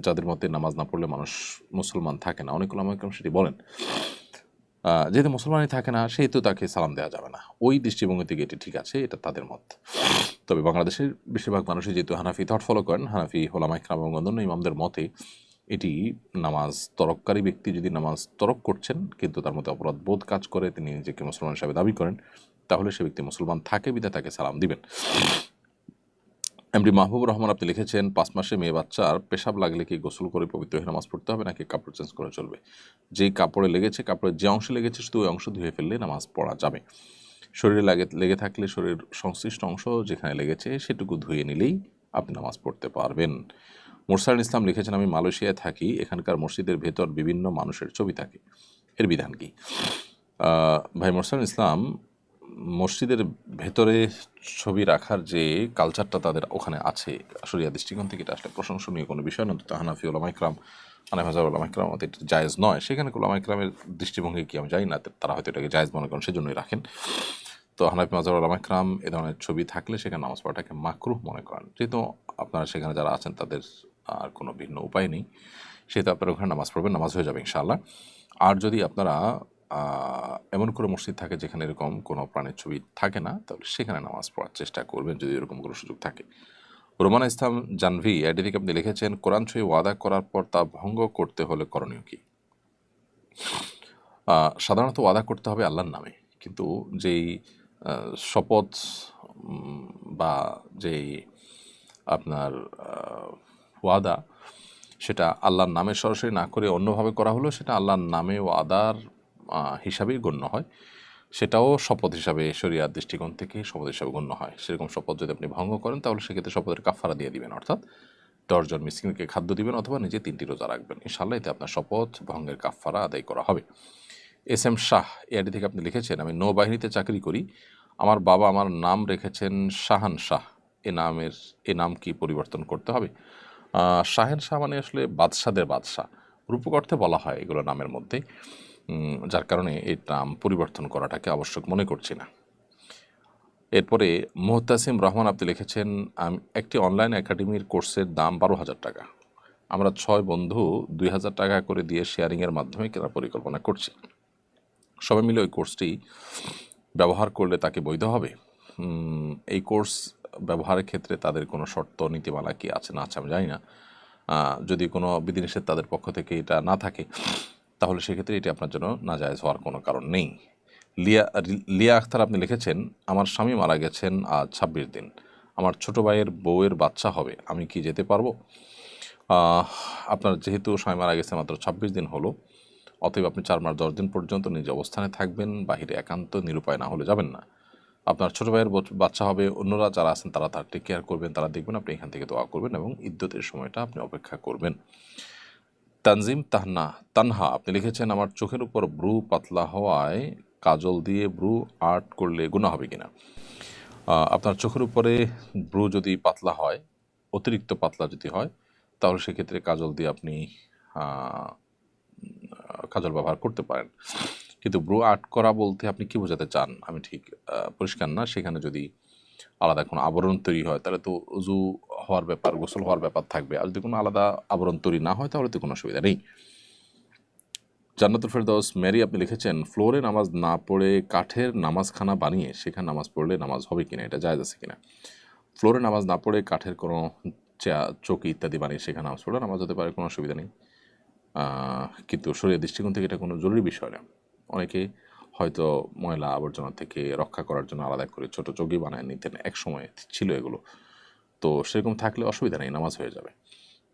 যাদের মতে নামাজ না পড়লে মানুষ মুসলমান থাকে না। অনেক উলামা ইকরাম সেটি বলেন। যেহেতু মুসলমানই থাকে না সেহেতু তাকে সালাম দেওয়া যাবে না। ওই দৃষ্টিভঙ্গি থেকে এটি ঠিক আছে, এটা তাদের মত। তবে বাংলাদেশের বেশিরভাগ মানুষই যেহেতু হানাফি থট ফলো করেন, হানাফি উলামা ইকরাম এবং অন্যান্য ইমামদের মতে এটি নামাজ তরককারী ব্যক্তি যদি নামাজ তরক করছেন কিন্তু তার মধ্যে অপরাধ বোধ কাজ করে, তিনি নিজেকে মুসলমান হিসাবে দাবি করেন, তাহলে সে ব্যক্তি মুসলমান থাকে বিধায় তাকে সালাম দিবেন। এমডি মাহবুবুর রহমান আপনি লিখেছেন, 5 মাসে মেয়ে বাচ্চার পেশাব লাগলে কি গোসল করে পবিত্র হয়ে নামাজ পড়তে হবে নাকি কাপড় চেঞ্জ করে চলবে? যেই কাপড়ে লেগেছে, কাপড়ের যে অংশে লেগেছে শুধু ওই অংশ ধুয়ে ফেললে নামাজ পড়া যাবে। শরীরে লেগে থাকলে শরীরের সংশ্লিষ্ট অংশ যেখানে লেগেছে সেটুকু ধুয়ে নিলেই আপনি নামাজ পড়তে পারবেন। মুরসালিন ইসলাম লিখেছেন, আমি মালয়েশিয়ায় থাকি, এখানকার মসজিদের ভেতর বিভিন্ন মানুষের ছবি থাকে, এর বিধান কি? ভাই মুরসালিন ইসলাম, মসজিদের ভেতরে ছবি রাখার যে কালচারটা তাদের ওখানে আছে, শরিয়া দৃষ্টিকোণ থেকে এটা আসলে প্রশংসনীয় কোনো বিষয় নয়। তো হানাফি উলামা ইকরাম, হানাফি মাযহাবের উলামা ইকরাম মতে এটা জায়েজ নয়। সেখানে উলামা ইকরামের দৃষ্টিভঙ্গি কি আমি জানি না, তারা হয়তো এটাকে জায়েজ মনে করেন সেজন্যই রাখেন। তো হানাফি মাযহাবের উলামা ইকরাম এ ধরনের ছবি থাকলে সেখানে নামাজ পড়াটাকে মাকরুহ মনে করেন। যেহেতু আপনারা সেখানে যারা আছেন তাদের আর কোনো ভিন্ন উপায় নেই, সেহেতু আপনারা ওখানে নামাজ পড়বেন, নামাজ হয়ে যাবে ইনশাআল্লাহ। আর যদি আপনারা এমন কোনো মসজিদ থাকে যেখানে এরকম কোনো প্রাণীর ছবি থাকে না, তাহলে সেখানে নামাজ পড়ার চেষ্টা করবেন যদি এরকম কোনো সুযোগ থাকে। রোমানা ইসলাম জানভি এটি থেকে আপনি লিখেছেন, কোরআন ছুঁয়ে ওয়াদা করার পর তা ভঙ্গ করতে হলে করণীয় কি? সাধারণত ওয়াদা করতে হবে আল্লাহর নামে, কিন্তু যেই শপথ বা যেই আপনার ওয়াদা সেটা আল্লাহর নামে সরাসরি না করে অন্যভাবে করা হলো, সেটা আল্লাহর নামে ওয়াদার হিসাবেই গণ্য হয়। সেটাও শপথ হিসাবে শরিয়ার দৃষ্টিকোণ থেকে শপথ হিসাবে গণ্য হয়। সেরকম শপথ যদি আপনি ভঙ্গ করেন তাহলে সেক্ষেত্রে শপথের কাফারা দিয়ে দিবেন, অর্থাৎ 10 জন মিসকিনকে খাদ্য দিবেন অথবা নিজে 3টি রোজা রাখবেন। ইনশাআল্লাহ এতে আপনার শপথ ভঙ্গের কাফারা আদায় করা হবে। এস এম শাহ এআইডি থেকে আপনি লিখেছেন, আমি নৌবাহিনীতে চাকরি করি, আমার বাবা আমার নাম রেখেছেন শাহান শাহ, এ নাম কি পরিবর্তন করতে হবে? শাহেন শাহ মানে আসলে বাদশাদের বাদশাহ, রূপক অর্থে বলা হয় এগুলো নামের মধ্যে, যার কারণে এই নাম পরিবর্তন করাটাকে আবশ্যক মনে করছি না। এরপরে মুহতাসিম রহমান আপনি লিখেছেন, একটি অনলাইন একাডেমির কোর্সের দাম 12,000 টাকা। আমরা 6 বন্ধু 2,000 টাকা করে দিয়ে শেয়ারিংয়ের মাধ্যমে কেনার পরিকল্পনা করছি। সবাই মিলে ওই কোর্সটি ব্যবহার করলে তাকে বৈধ হবে? এই কোর্স ব্যবহারের ক্ষেত্রে তাদের কোনো শর্ত নীতিমালা কি আছে না আছে আমি জানি না। যদি কোনো বিধিনিষেধ তাদের পক্ষ থেকে এটা না থাকে তাহলে সেক্ষেত্রে এটি আপনার জন্য নাজায়েজ হওয়ার কোনো কারণ নেই। লিয়া আখতার আপনি লিখেছেন, আমার স্বামী মারা গেছেন আজ 26 দিন, আমার ছোট ভাইয়ের বউয়ের বাচ্চা হবে, আমি কি যেতে পারবো? আপনার যেহেতু স্বামী মারা গেছে মাত্র 26 দিন হলো, অতএব আপনি 4 মাস 10 দিন পর্যন্ত নিজ অবস্থানে থাকবেন, বাহিরে একান্ত নিরুপায় না হলে যাবেন না। আপনার ছোটো ভাইয়ের বাচ্চা হবে, অন্যরা যারা আছেন তারা তার টেক কেয়ার করবেন, তারা দেখবেন, আপনি এখান থেকে দোয়া করবেন এবং ইদ্যতের সময়টা আপনি অপেক্ষা করবেন। তানজিম তানহা আপনি লিখেছেন, আমার চোখের উপর ব্রু পাতলা হওয়ায় কাজল দিয়ে ব্রু আর্ট করলে গুনাহ হবে কিনা? আপনার চোখের উপরে ব্রু যদি পাতলা হয়, অতিরিক্ত পাতলা যদি হয়, তাহলে সেক্ষেত্রে কাজল দিয়ে আপনি কাজল ব্যবহার করতে পারেন। কিন্তু ব্রু আর্ট করা বলতে আপনি কি বোঝাতে চান আমি ঠিক পরিষ্কার না। সেখানে যদি আলাদা কোনো আবরণ তৈরি হয় তাহলে তো উজু হওয়ার ব্যাপার, গোসল হওয়ার ব্যাপার থাকবে। আর যদি কোনো আলাদা আবরণ তৈরি না হয় তাহলে তো কোনো অসুবিধা নেই। জান্নাতুল ফেরদৌস মেরি আপনি লিখেছেন, ফ্লোরে নামাজ না পড়ে কাঠের নামাজখানা বানিয়ে সেখানে নামাজ পড়লে নামাজ হবে কিনা, এটা জায়েজ আছে কিনা? ফ্লোরে নামাজ না পড়ে কাঠের কোনো চৌকি ইত্যাদি বানিয়ে সেখানে নামাজ পড়লে নামাজ হতে পারে, কোনো অসুবিধা নেই। কিন্তু শরীরের দৃষ্টিকোণ থেকে এটা কোনো জরুরি বিষয় না। অনেকে হয়তো ময়লা আবর্জনা থেকে রক্ষা করার জন্য আলাদা করে ছোট চৌকি বানায় নিতেন, এক সময় ছিল এগুলো। তো সেরকম থাকলে অসুবিধা নেই, নামাজ হয়ে যাবে,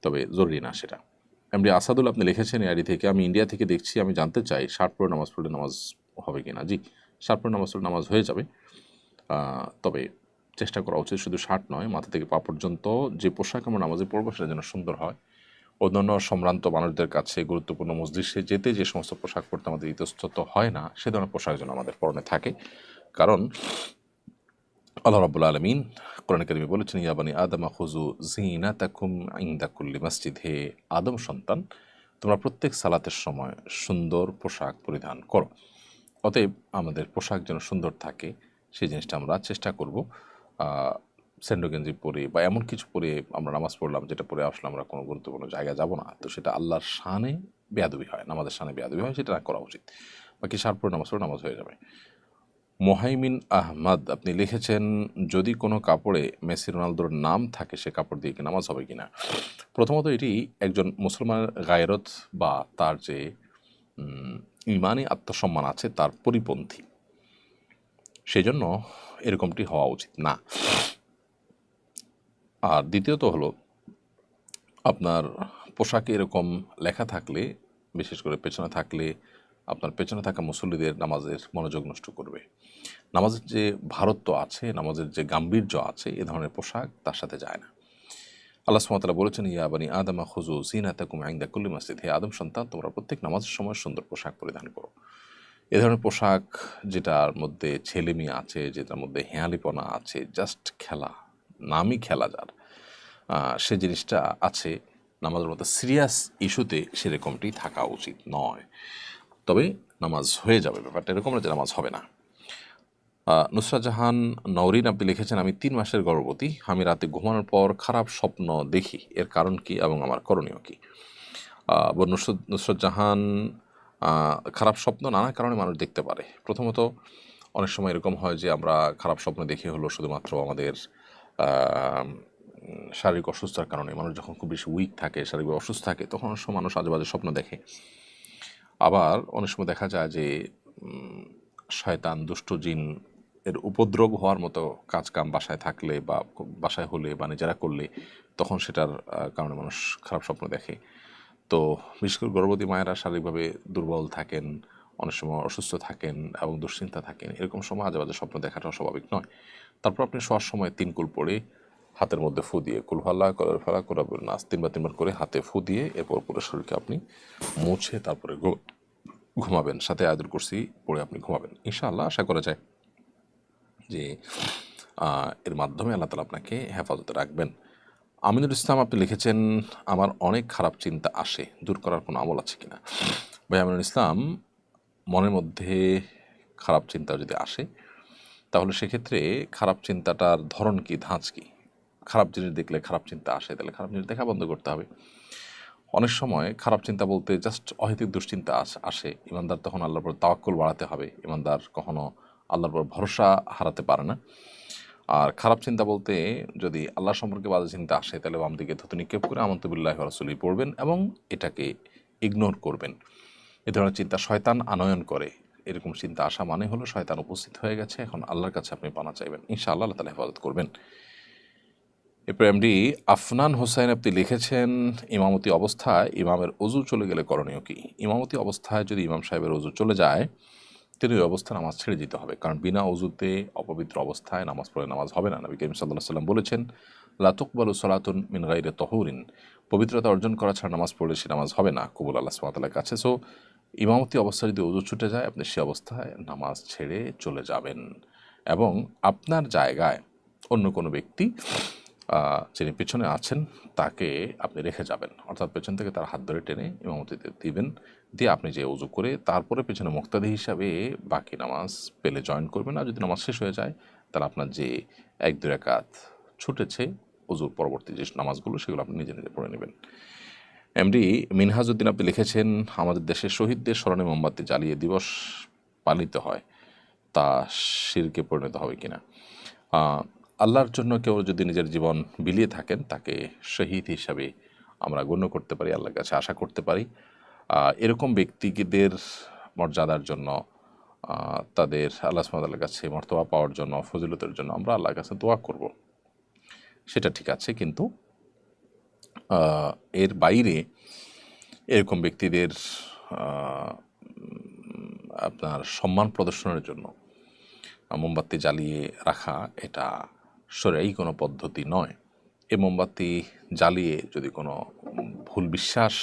তবে জরুরি না সেটা। এমডি আসাদুল আপনি লিখেছেন এআইডি থেকে, আমি ইন্ডিয়া থেকে দেখছি, আমি জানতে চাই শার্ট পরে নামাজ পড়লে নামাজ হবে কি না। জি, শার্ট পরে নামাজ পড়লে নামাজ হয়ে যাবে, তবে চেষ্টা করা উচিত শুধু শার্ট নয়, মাথা থেকে পা পর্যন্ত যে পোশাক আমরা নামাজে পড়বো সেটা যেন সুন্দর হয়। অন্যান্য সম্ভ্রান্ত মানুষদের কাছে গুরুত্বপূর্ণ মজলিসে যেতে যে সমস্ত পোশাক পরতে আমাদের ইতস্তত হয় না, সে ধরনের পোশাক যেন আমাদের পরনে থাকে। কারণ আল্লাহ রাব্বুল আলামিন কোরআনে কারিমে বলেছেন, ইয়া বানি আদম খুযু যিনাতাকুম ইনদা কুল্লি মসজিদ, হে আদম সন্তান তোমরা প্রত্যেক সালাতের সময় সুন্দর পোশাক পরিধান করো। অতএব আমাদের পোশাক যেন সুন্দর থাকে সেই জিনিসটা আমরা চেষ্টা করব। স্যান্ডো গেঞ্জি পরে বা এমন কিছু পরে আমরা নামাজ পড়লাম যেটা পরে আসলে আমরা কোনো গুরুত্বপূর্ণ জায়গায় যাব না, তো সেটা আল্লাহর শানে বেয়াদবি হয়, নামাজের শানে বেয়াদবি হয়, সেটা না করা উচিত। বাকি শার্ট পরে নামাজ পড়ে নামাজ হয়ে যাবে। মোহাইমিন আহমদ আপনি লিখেছেন, যদি কোনো কাপড়ে মেসি রোনালদোর নাম থাকে সে কাপড় দিয়ে কি নামাজ হবে কিনা? প্রথমত এটি একজন মুসলমানের গায়রত বা তার যে ইমানি আত্মসম্মান আছে তার পরিপন্থী, সেজন্য এরকমটি হওয়া উচিত না। আর দ্বিতীয়ত হলো, আপনার পোশাকে এরকম লেখা থাকলে, বিশেষ করে পেছনে থাকলে, আপনার পেছনে থাকা মুসল্লিদের নামাজের মনোযোগ নষ্ট করবে। নামাজের যে ভারত্ব আছে, নামাজের যে গাম্ভীর্য আছে, এ ধরনের পোশাক তার সাথে যায় না। আল্লাহ সুবহানাহু ওয়া তাআলা বলেছেন, ইয়া বানি আদম খুযু যিনাতাকুম ইনদা কুল্লি মসজিদ, হে আদম সন্তান তোমরা প্রত্যেক নামাজের সময় সুন্দর পোশাক পরিধান করো। এ ধরনের পোশাক যেটার মধ্যে ছেলেমি আছে, যেটার মধ্যে হেঁয়ালিপনা আছে, জাস্ট খেলা, নামই খেলা যার, সে জিনিসটা আছে, নামাজের মতো সিরিয়াস ইস্যুতে সেরকমটি থাকা উচিত নয়। তবে নামাজ হয়ে যাবে, ব্যাপারটা এরকম না যে নামাজ হবে না। নুসরাত জাহান নওরিন আপনি লিখেছেন, আমি 3 মাসের গর্ভবতী, আমি রাতে ঘুমানোর পর খারাপ স্বপ্ন দেখি, এর কারণ কি এবং আমার করণীয় কি? নুসরাত জাহান, খারাপ স্বপ্ন নানা কারণে মানুষ দেখতে পারে। প্রথমত অনেক সময় এরকম হয় যে আমরা খারাপ স্বপ্ন দেখি হলো শুধুমাত্র আমাদের শারীরিক অসুস্থতার কারণে। মানুষ যখন খুব বেশি উইক থাকে, শারীরিক অসুস্থ থাকে, তখন অনেক সময় মানুষ আজেবাজে স্বপ্ন দেখে। আবার অনেক সময় দেখা যায় যে শয়তান, দুষ্ট জিন এর উপদ্রব হওয়ার মতো কাজকাম বাসায় থাকলে বা বাসায় হলে বা নিজেরা করলে, তখন সেটার কারণে মানুষ খারাপ স্বপ্ন দেখে। তো বিশেষ করে গর্ভবতী মায়েরা শারীরিকভাবে দুর্বল থাকেন, অনেক সময় অসুস্থ থাকেন এবং দুশ্চিন্তা থাকেন, এরকম সময় আজেবাজে স্বপ্ন দেখাটা স্বাভাবিক নয়। তারপর আপনি শোয়ার সময় 3 কুল পড়ে হাতের মধ্যে ফু দিয়ে, কুল ফাল্লাহ কলার ফালা করাবেন নাস 3বার করে হাতে ফু দিয়ে এরপর পুরো শরীরকে আপনি মুছে তারপরে ঘুমাবেন, সাথে আয়াতুল কুরসি পড়ে আপনি ঘুমাবেন। ইনশাআল্লাহ আশা করা যায় যে এর মাধ্যমে আল্লাহ তাআলা আপনাকে হেফাজতে রাখবেন। আমিনুল ইসলাম আপনি লিখেছেন, আমার অনেক খারাপ চিন্তা আসে, দূর করার কোনো আমল আছে কিনা? ভাই আমিনুল ইসলাম, মনের মধ্যে খারাপ চিন্তা যদি আসে তাহলে সেক্ষেত্রে খারাপ চিন্তাটার ধরন কি, ধাঁচ কি? খারাপ জিনিস দেখলে খারাপ চিন্তা আসে, তাহলে খারাপ জিনিস দেখা বন্ধ করতে হবে। অনেক সময় খারাপ চিন্তা বলতে জাস্ট অহেতুক দুশ্চিন্তা আসে, ইমানদার তখন আল্লাহর উপর তাওয়াক্কুল বাড়াতে হবে। ইমানদার কখনো আল্লাহর উপর ভরসা হারাতে পারে না। আর খারাপ চিন্তা বলতে যদি আল্লাহ সম্পর্কে বাজে চিন্তা আসে তাহলে বাম দিকে থুতু নিক্ষেপ করে আমানতু বিল্লাহি ওয়া রাসূলিহি পড়বেন এবং এটাকে ইগনোর করবেন। এ ধরনের চিন্তা শয়তান আনয়ন করে, এরকম চিন্তা আসা মানে হলো শয়তান উপস্থিত হয়ে গেছে, এখন আল্লাহর কাছে আপনি পানা চাইবেন, ইনশাআল্লাহ আল্লাহ তাআলা হেফাজত করবেন। এরপর এমডি আফনান হোসাইন আপনি লিখেছেন, ইমামতি অবস্থায় ইমামের ওযু চলে গেলে করণীয় কি? ইমামতি অবস্থায় যদি ইমাম সাহেবের ওযু চলে যায় তিনি ওই অবস্থায় নামাজ ছেড়ে দিতে হবে, কারণ বিনা ওযুতে অপবিত্র অবস্থায় নামাজ পড়ে নামাজ হবে না। নবী করিম সাল্লাল্লাহু আলাইহি ওয়াসাল্লাম বলেছেন, লা তুকবালু সালাতুন মিন গায়রি তাহুরিন, পবিত্রতা অর্জন করা ছাড়া নামাজ পড়লে সে নামাজ হবে না কবুল আল্লাহ সুবহানাহু ওয়া তাআলার কাছে। সো ইমামতি অবস্থায় যদি ওযু ছুটে যায় আপনি সে অবস্থায় নামাজ ছেড়ে চলে যাবেন এবং আপনার জায়গায় অন্য কোনো ব্যক্তি যিনি পিছনে আছেন তাকে আপনি রেখে যাবেন, অর্থাৎ পেছন থেকে তার হাত ধরে টেনে ইমামতিতে দিবেন, দিয়ে আপনি যে উজু করে তারপরে পেছনে মুক্তাদি হিসাবে বাকি নামাজ পেলে জয়েন করবেন। আর যদি নামাজ শেষ হয়ে যায় তাহলে আপনার যে 1-2 রাকাত ছুটেছে উজুর পরবর্তী যে নামাজগুলো সেগুলো আপনি নিজে নিজে পড়ে নেবেন। এমডি মিনহাজউদ্দিন আপনি লিখেছেন, আমাদের দেশে শহীদদের স্মরণে মোমবাতি জ্বালিয়ে দিবস পালিত হয়, তা শিরকে পরিণত হবে কিনা? আল্লাহর জন্য কেউ যদি নিজের জীবন বিলিয়ে থাকেন তাকে শহীদ হিসাবে আমরা গণ্য করতে পারি, আল্লাহর কাছে আশা করতে পারি। এরকম ব্যক্তিদের মর্যাদার জন্য, তাদের আল্লাহ সুবহানাহু ওয়া তাআলার কাছে মর্তবা পাওয়ার জন্য, ফজিলতের জন্য আমরা আল্লাহর কাছে দোয়া করব, সেটা ঠিক আছে। কিন্তু এর বাইরে এরকম ব্যক্তিদের আপনার সম্মান প্রদর্শনের জন্য মোমবাতি জ্বালিয়ে রাখা এটা শরঈ কোনো পদ্ধতি নয়। এই মোমবাতি জ্বালিয়ে যদি কোনো ভুল বিশ্বাস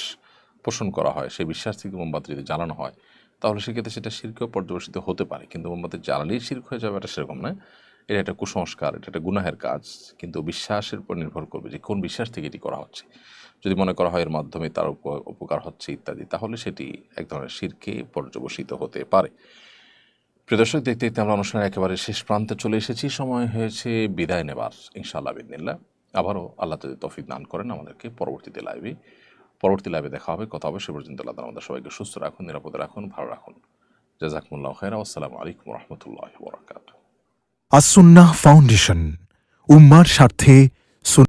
পোষণ করা হয়, সেই বিশ্বাস থেকে মোমবাতি যদি জ্বালানো হয় তাহলে সেক্ষেত্রে সেটা শিরকেও পর্যবেসিত হতে পারে। কিন্তু মোমবাতি জ্বালালেই শিরক হয়ে যাবে এটা সেরকম নয়। এটা একটা কুসংস্কার, এটা একটা গুনাহের কাজ। কিন্তু বিশ্বাসের উপর নির্ভর করবে যে কোন বিশ্বাস থেকে এটি করা হচ্ছে। যদি মনে করা হয় এর মাধ্যমে তার উপকার হচ্ছে ইত্যাদি, তাহলে সেটি এক ধরনের শিরকে পর্যবসিত হতে পারে। প্রিয় দর্শক, দেখতে দেখতে আমরা অনুষ্ঠানের একেবারে শেষ প্রান্তে চলে এসেছি। সময় হয়েছে বিদায় নেবার, ইনশাআল্লাহ বিদিনিল্লাহ। আবারও আল্লাহ যদি তৌফিক দান করেন আমাদেরকে পরবর্তী লাইভে দেখা হবে, কথা হবে। সে পর্যন্ত আল্লাহ আমাদের সবাইকে সুস্থ রাখুন, নিরাপদে রাখুন, ভালো রাখুন। জাযাকুমুল্লাহু খায়রা। আসসালামু আলাইকুম ওয়া রাহমাতুল্লাহি ওয়া বারাকাতুহু। আসুন্নাহ ফাউন্ডেশন, উম্মার স্বার্থে